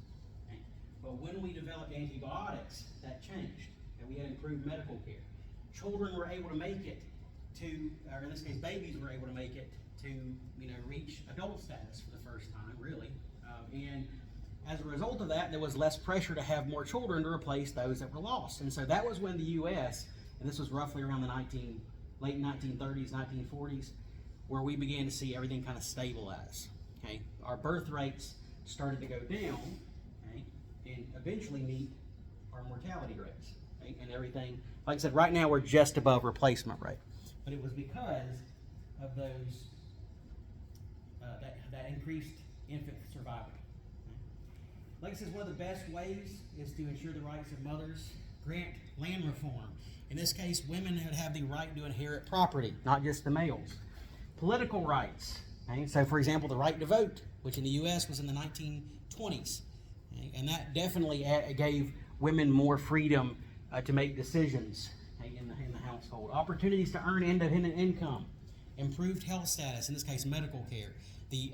Okay? But when we developed antibiotics, that changed, and we had improved medical care. Children were able to make it to, or in this case, babies were able to make it to, reach adult status for the first time, really. And as a result of that, there was less pressure to have more children to replace those that were lost. And so that was when the U.S., and this was roughly around the late 1930s, 1940s, where we began to see everything kind of stabilize. Okay, our birth rates started to go down, okay, and eventually meet our mortality rates, okay, and everything. Like I said, right now we're just above replacement rate, but it was because of those that increased infant survival. Okay. Like I said, one of the best ways is to ensure the rights of mothers. Grant land reform. In this case, women would have the right to inherit property, not just the males. Political rights. Okay? So, for example, the right to vote, which in the U.S. was in the 1920s. Okay? And that definitely gave women more freedom to make decisions, okay, in the household. Opportunities to earn independent income. Improved health status, in this case, medical care. The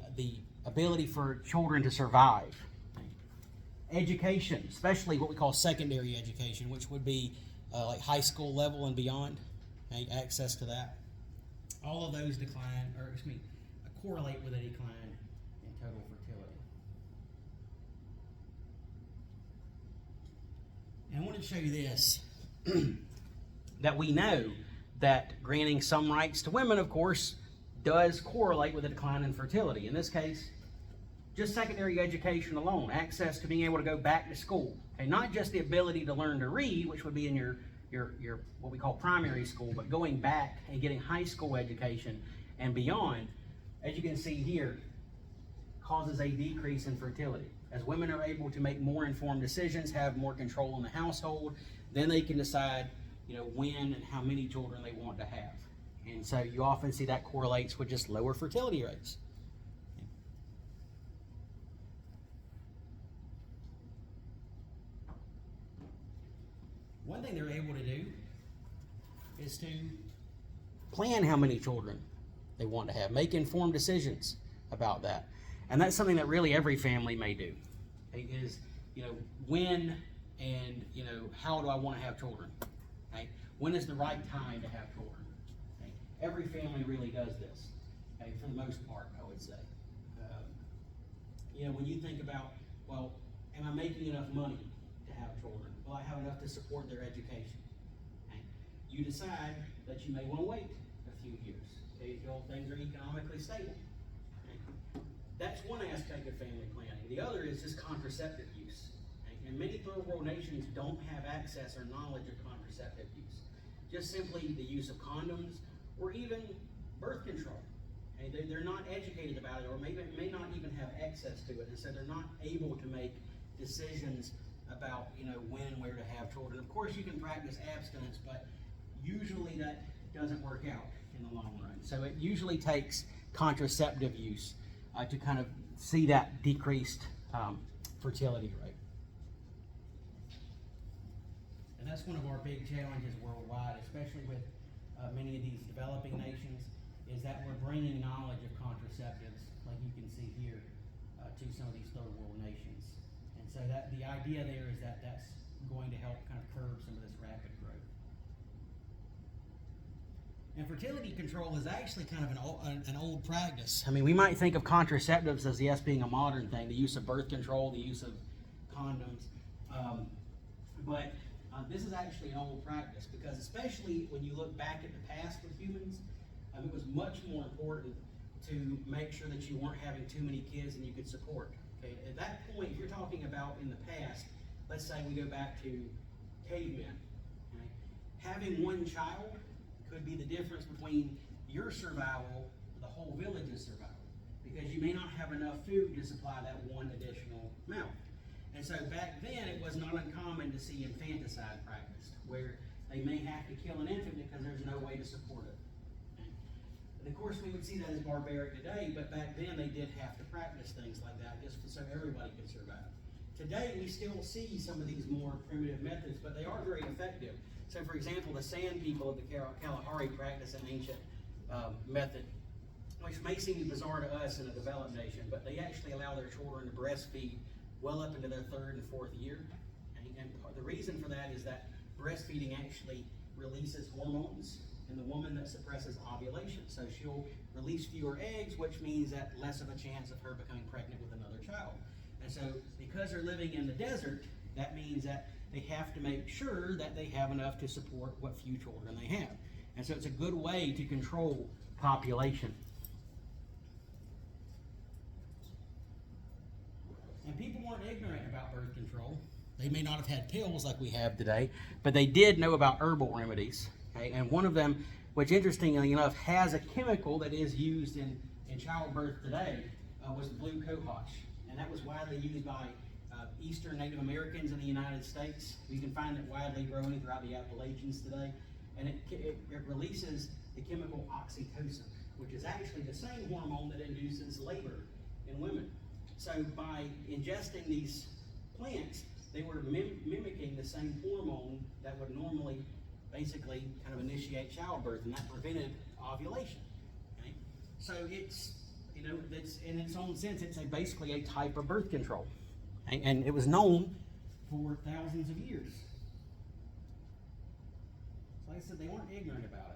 ability for children to survive. Okay? Education, especially what we call secondary education, which would be like high school level and beyond, okay, access to that. All of those correlate with a decline in total fertility. And I wanted to show you this, that we know that granting some rights to women, of course, does correlate with a decline in fertility. In this case, just secondary education alone, access to being able to go back to school. Okay, not just the ability to learn to read, which would be in your what we call primary school, but going back and getting high school education and beyond, as you can see here, causes a decrease in fertility. As women are able to make more informed decisions, have more control in the household, then they can decide, when and how many children they want to have. And so you often see that correlates with just lower fertility rates. One thing they're able to do is to plan how many children they want to have, make informed decisions about that. And that's something that really every family may do. Okay, is, when and, how do I want to have children? Okay? When is the right time to have children? Okay? Every family really does this, okay, for the most part, I would say. When you think about, well, am I making enough money to have children? Will I have enough to support their education? Okay? You decide that you may want to wait a few years, okay, until things are economically stable. Okay? That's one aspect of family planning. The other is just contraceptive use. Okay? And many third world nations don't have access or knowledge of contraceptive use. Just simply the use of condoms or even birth control. Okay? They're not educated about it, or may not even have access to it, and so they're not able to make decisions about when and where to have children. Of course, you can practice abstinence, but usually that doesn't work out in the long run. So it usually takes contraceptive use to kind of see that decreased fertility rate. And that's one of our big challenges worldwide, especially with many of these developing nations, is that we're bringing knowledge of contraceptives, like you can see here, to some of these third world nations. And so that the idea there is that that's going to help kind of curb some of this rapid growth. And fertility control is actually kind of an old practice. I mean, we might think of contraceptives as being a modern thing, the use of birth control, the use of condoms, but this is actually an old practice, because especially when you look back at the past with humans, it was much more important to make sure that you weren't having too many kids and you could support. Okay, at that point, if you're talking about in the past, let's say we go back to cavemen. Okay? Having one child could be the difference between your survival, the whole village's survival, because you may not have enough food to supply that one additional mouth. And so back then, it was not uncommon to see infanticide practiced, where they may have to kill an infant because there's no way to support it. Okay? And of course, we would see that as barbaric today, but back then they did have to practice things like that just so everybody could survive. Today, we still see some of these more primitive methods, but they are very effective. So, for example, the San people of the Kalahari practice an ancient method, which may seem bizarre to us in a developed nation, but they actually allow their children to breastfeed well up into their 3rd and 4th year. And the reason for that is that breastfeeding actually releases hormones in the woman that suppresses ovulation. So she'll release fewer eggs, which means that less of a chance of her becoming pregnant with another child. And so because they're living in the desert, that means that they have to make sure that they have enough to support what few children they have. And so it's a good way to control population. And people weren't ignorant about birth control. They may not have had pills like we have today, but they did know about herbal remedies. Okay? And one of them, which interestingly enough has a chemical that is used in childbirth today, was the blue cohosh. And that was widely used by Eastern Native Americans in the United States. You can find it widely growing throughout the Appalachians today. And it releases the chemical oxytocin, which is actually the same hormone that induces labor in women. So by ingesting these plants, they were mimicking the same hormone that would normally basically kind of initiate childbirth, and that prevented ovulation. Okay? So it's, it's in its own sense, it's basically a type of birth control. Okay? And it was known for thousands of years. So like I said, they weren't ignorant about it.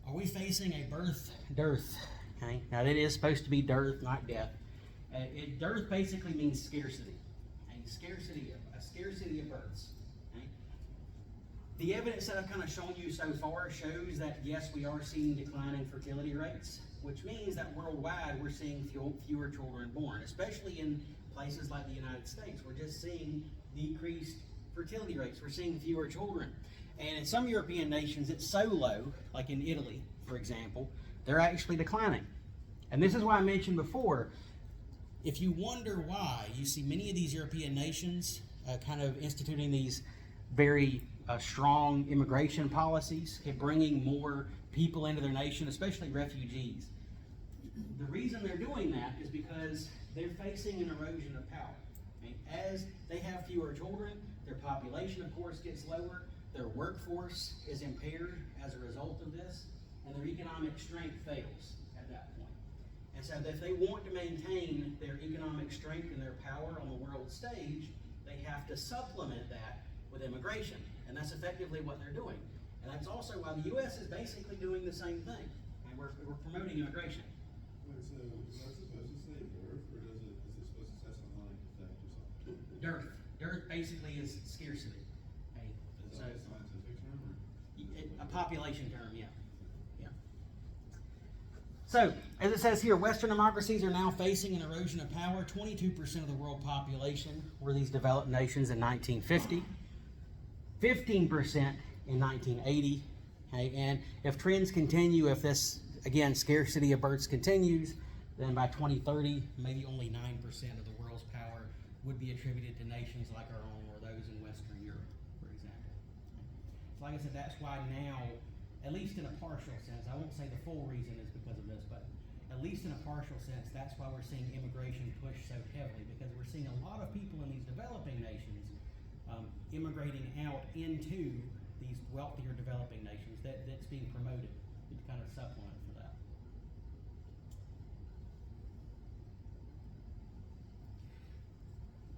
Are we facing a birth dearth? Okay, now it is supposed to be dearth, not death. Dearth basically means scarcity. Okay? A scarcity of births. Okay? The evidence that I've kind of shown you so far shows that yes, we are seeing declining fertility rates, which means that worldwide we're seeing fewer children born, especially in places like the United States. We're just seeing decreased fertility rates. We're seeing fewer children. And in some European nations, it's so low, like in Italy, for example, they're actually declining. And this is why I mentioned before, if you wonder why you see many of these European nations kind of instituting these very strong immigration policies, bringing more people into their nation, especially refugees. The reason they're doing that is because they're facing an erosion of power. Okay? As they have fewer children, their population, of course, gets lower. Their workforce is impaired as a result of this, and their economic strength fails at that point. And so if they want to maintain their economic strength and their power on the world stage, they have to supplement that with immigration. And that's effectively what they're doing. And that's also why the U.S. is basically doing the same thing. And we're promoting immigration. Wait, so is that supposed to say dearth, or is it supposed to say something like effect or something? Dearth. Dearth basically is scarcity. Okay? Is that a scientific term? A population term, yeah. Yeah. So, as it says here, Western democracies are now facing an erosion of power. 22% of the world population were these developed nations in 1950. 15% in 1980. Okay? And if trends continue, if this, again, scarcity of births continues, then by 2030, maybe only 9% of the world's power would be attributed to nations like our own or those in Western Europe, for example. So like I said, that's why now, at least in a partial sense, I won't say the full reason is because of this, but at least in a partial sense, that's why we're seeing immigration push so heavily, because we're seeing a lot of people in these developing nations immigrating out into these wealthier developing nations. That's being promoted to kind of supplement for that.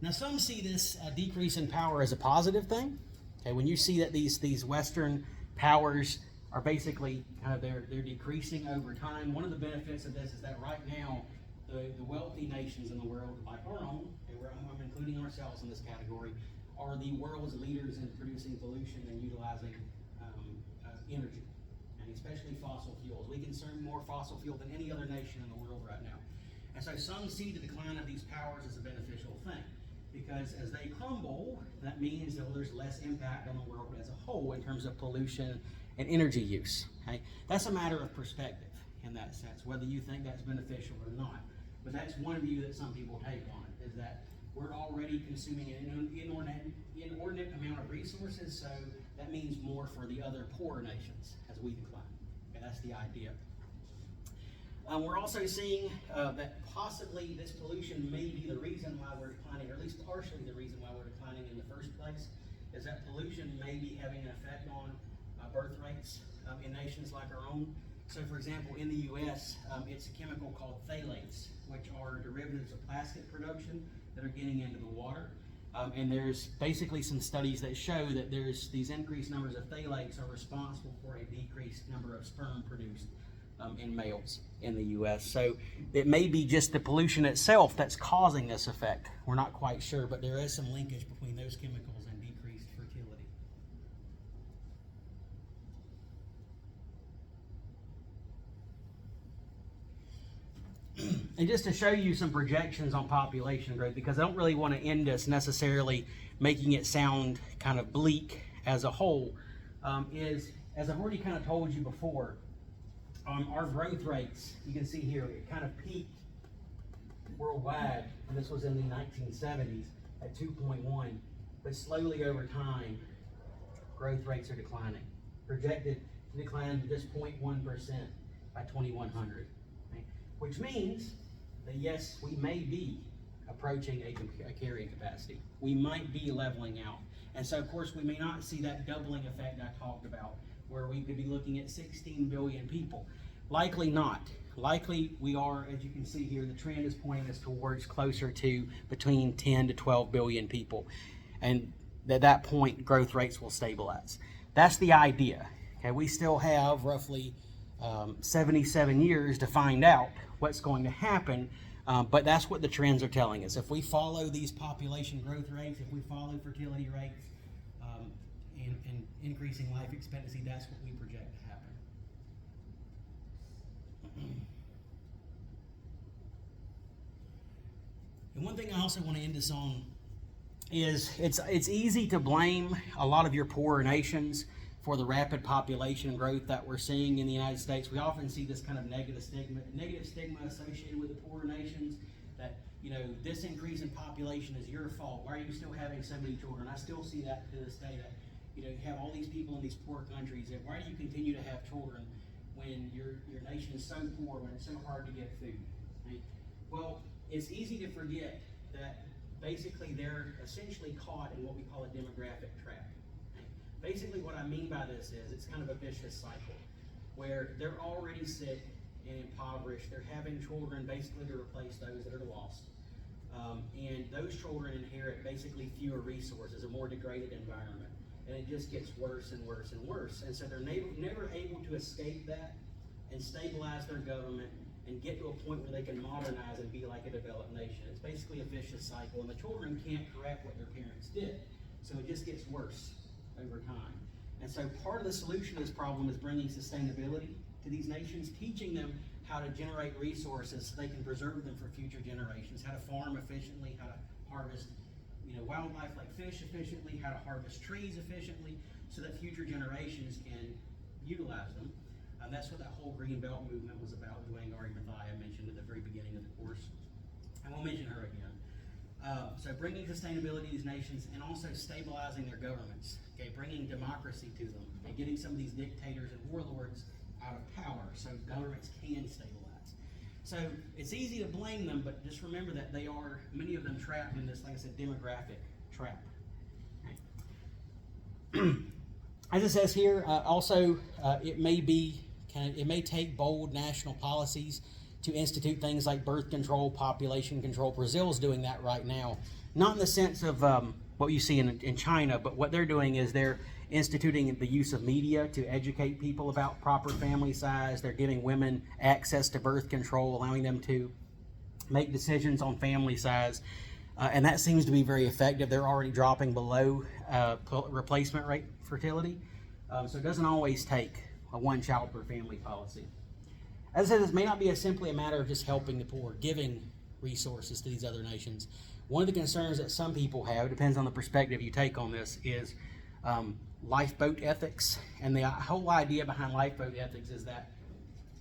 Now, some see this decrease in power as a positive thing. Okay, when you see that these Western powers are basically they're decreasing over time. One of the benefits of this is that right now the wealthy nations in the world, like our own, and I'm including ourselves in this category, are the world's leaders in producing pollution and utilizing energy. Okay? especially fossil fuels. We consume more fossil fuel than any other nation in the world right now. And so some see the decline of these powers as a beneficial thing, because as they crumble, that means that there's less impact on the world as a whole in terms of pollution and energy use. Okay? That's a matter of perspective in that sense, whether you think that's beneficial or not. But that's one view that some people take on it, is that we're already consuming an inordinate amount of resources, so that means more for the other poorer nations as we decline. Okay, that's the idea. We're also seeing that possibly this pollution may be the reason why we're declining, or at least partially the reason why we're declining in the first place, is that pollution may be having an effect on birth rates in nations like our own. So for example, in the US, it's a chemical called phthalates, which are derivatives of plastic production that are getting into the water. And there's basically some studies that show that there's these increased numbers of phthalates are responsible for a decreased number of sperm produced in males in the US. So it may be just the pollution itself that's causing this effect. We're not quite sure, but there is some linkage between those chemicals and decreased fertility. And just to show you some projections on population growth, because I don't really want to end this necessarily making it sound kind of bleak as a whole, is, as I've already kind of told you before, our growth rates, you can see here, it kind of peaked worldwide, and this was in the 1970s at 2.1, but slowly over time, growth rates are declining. Projected to decline to just 0.1% by 2100, okay? Which means that yes, we may be approaching a carrying capacity. We might be leveling out. And so of course we may not see that doubling effect I talked about, where we could be looking at 16 billion people. Likely not. Likely we are, as you can see here, the trend is pointing us towards closer to between 10 to 12 billion people. And at that point, growth rates will stabilize. That's the idea. Okay, we still have roughly 77 years to find out what's going to happen, but that's what the trends are telling us. If we follow these population growth rates, if we follow fertility rates, and increasing life expectancy, that's what we project to happen. And one thing I also want to end this on is it's easy to blame a lot of your poorer nations for the rapid population growth that we're seeing in the United States. We often see this kind of negative stigma associated with the poorer nations, that, you know, this increase in population is your fault. Why are you still having so many children? I still see that to this day, that, you know, you have all these people in these poor countries, and why do you continue to have children when your nation is so poor, when it's so hard to get food? Right? Well, it's easy to forget that basically they're essentially caught in what we call a demographic trap. Basically what I mean by this is it's kind of a vicious cycle where they're already sick and impoverished. They're having children basically to replace those that are lost. And those children inherit basically fewer resources, a more degraded environment. And it just gets worse and worse and worse. And so they're never able to escape that and stabilize their government and get to a point where they can modernize and be like a developed nation. It's basically a vicious cycle, and the children can't correct what their parents did. So it just gets worse over time. And so part of the solution to this problem is bringing sustainability to these nations, teaching them how to generate resources so they can preserve them for future generations, how to farm efficiently, how to harvest, you know, wildlife like fish efficiently, how to harvest trees efficiently, so that future generations can utilize them. That's what that whole Green Belt movement was about. Dwayne Mathai, I mentioned at the very beginning of the course, and we'll mention her again. So bringing sustainability to these nations and also stabilizing their governments, okay, bringing democracy to them, and getting some of these dictators and warlords out of power so governments can stabilize. So it's easy to blame them, but just remember that they are, many of them, trapped in this, like I said, demographic trap. Okay. As it says here, it may take bold national policies to institute things like birth control, population control. Brazil's doing that right now. Not in the sense of what you see in China, but what they're doing is they're instituting the use of media to educate people about proper family size. They're giving women access to birth control, allowing them to make decisions on family size. And that seems to be very effective. They're already dropping below replacement rate fertility. So it doesn't always take a one child per family policy. As I said, this may not be simply a matter of just helping the poor, giving resources to these other nations. One of the concerns that some people have, depends on the perspective you take on this, is lifeboat ethics. And the whole idea behind lifeboat ethics is that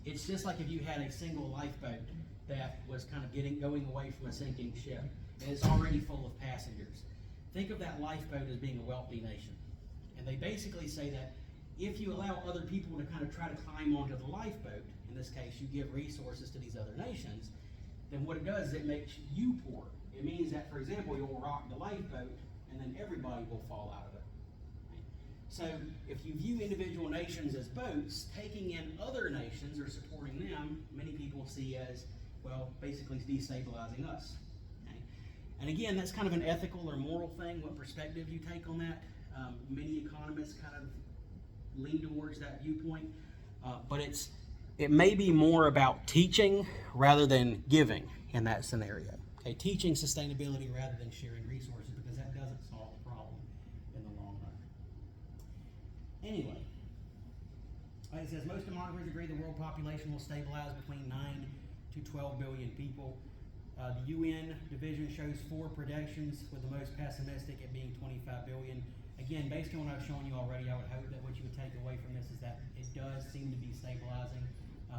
it's just like if you had a single lifeboat that was kind of going away from a sinking ship, and it's already full of passengers. Think of that lifeboat as being a wealthy nation. And they basically say that if you allow other people to kind of try to climb onto the lifeboat, in this case you give resources to these other nations, then what it does is it makes you poor. It means that, for example, you'll rock the lifeboat and then everybody will fall out of it. So if you view individual nations as boats, taking in other nations or supporting them, many people see as, well, basically destabilizing us. Okay? And again, that's kind of an ethical or moral thing, what perspective you take on that. Many economists kind of lean towards that viewpoint, but it may be more about teaching rather than giving in that scenario. Okay, teaching sustainability rather than sharing resources, because that doesn't solve the problem in the long run. Anyway, like it says, most demographers agree the world population will stabilize between 9 to 12 billion people. The UN division shows 4 predictions, with the most pessimistic at being 25 billion. Again, based on what I've shown you already, I would hope that what you would take away from this is that it does seem to be stabilizing.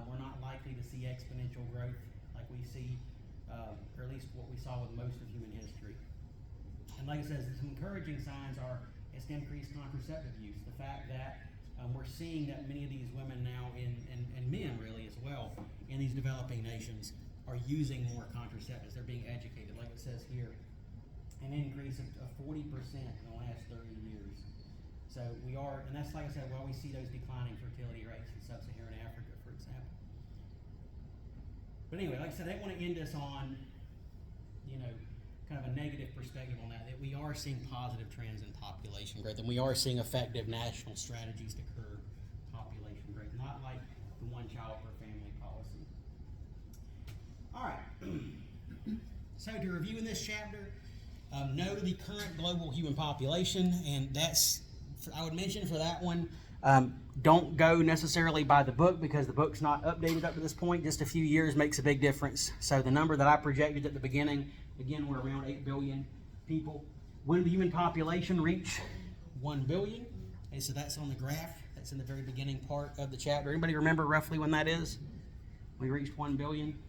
We're not likely to see exponential growth like we see, or at least what we saw with most of human history. And like it says, some encouraging signs are it's increased contraceptive use. The fact that we're seeing that many of these women now, and men really as well, in these developing nations are using more contraceptives. They're being educated. Like it says here, an increase of 40% in the last 30 years. So we are, and that's like I said, while we see those declining fertility rates in sub-Saharan Africa, for example. But anyway, like I said, I didn't want to end us on, kind of a negative perspective on that we are seeing positive trends in population growth, and we are seeing effective national strategies to curb population growth, not like the one child per family policy. All right. So to review in this chapter, know the current global human population, and that's, I would mention for that one, don't go necessarily by the book, because the book's not updated up to this point. Just a few years makes a big difference. So the number that I projected at the beginning, again, we're around 8 billion people. When did the human population reach 1 billion? And so that's on the graph. That's in the very beginning part of the chapter. Anybody remember roughly when that is? We reached 1 billion?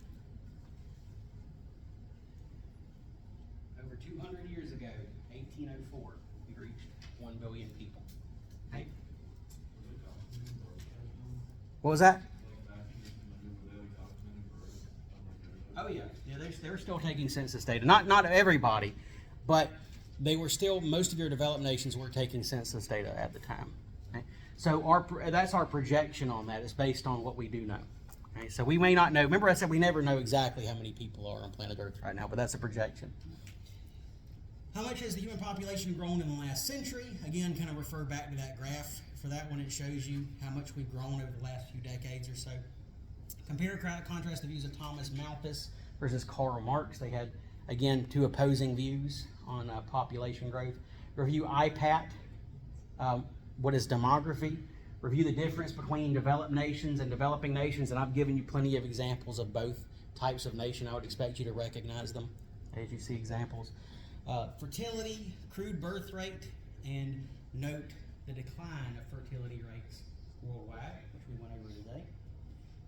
Over 200 years ago, 1804, we reached 1 billion people. Hey. What was that? Oh yeah, they're still taking census data. Not everybody, but they were still, most of your developed nations were taking census data at the time. Okay? So that's our projection on that. It's based on what we do know. Okay? So we may not know. Remember I said we never know exactly how many people are on planet Earth right now, but that's a projection. How much has the human population grown in the last century? Again, kind of refer back to that graph. For that one, it shows you how much we've grown over the last few decades or so. Compare, contrast the views of Thomas Malthus versus Karl Marx. They had, again, 2 opposing views on population growth. Review IPAT, what is demography. Review the difference between developed nations and developing nations, and I've given you plenty of examples of both types of nation. I would expect you to recognize them as you see examples. Fertility, crude birth rate, and note the decline of fertility rates worldwide, which we went over today.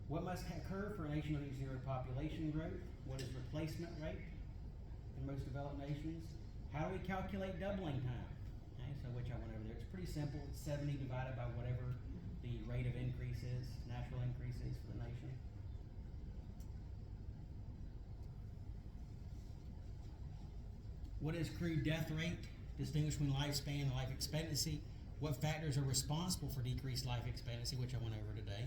What must occur for a nation to reach zero population growth? What is replacement rate in most developed nations? How do we calculate doubling time? Okay, so which I went over there. It's pretty simple. It's 70 divided by whatever the rate of increase is, natural increase is for the nation. What is crude death rate? Distinguish between lifespan and life expectancy. What factors are responsible for decreased life expectancy, which I went over today.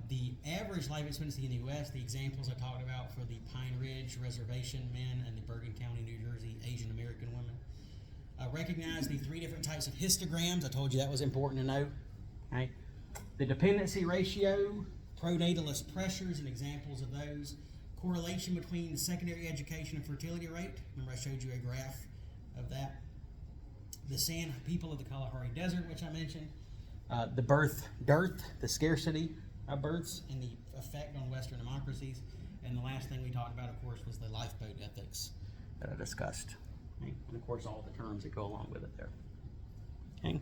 The average life expectancy in the U.S., the examples I talked about for the Pine Ridge Reservation men and the Bergen County, New Jersey, Asian American women. Recognize the 3 different types of histograms. I told you that was important to know. Okay. The dependency ratio, pronatalist pressures and examples of those. Correlation between secondary education and fertility rate. Remember I showed you a graph of that. The sand people of the Kalahari Desert, which I mentioned. the birth dearth, the scarcity of births, and the effect on Western democracies. And the last thing we talked about, of course, was the lifeboat ethics that I discussed. Okay? And of course, all the terms that go along with it there. Okay?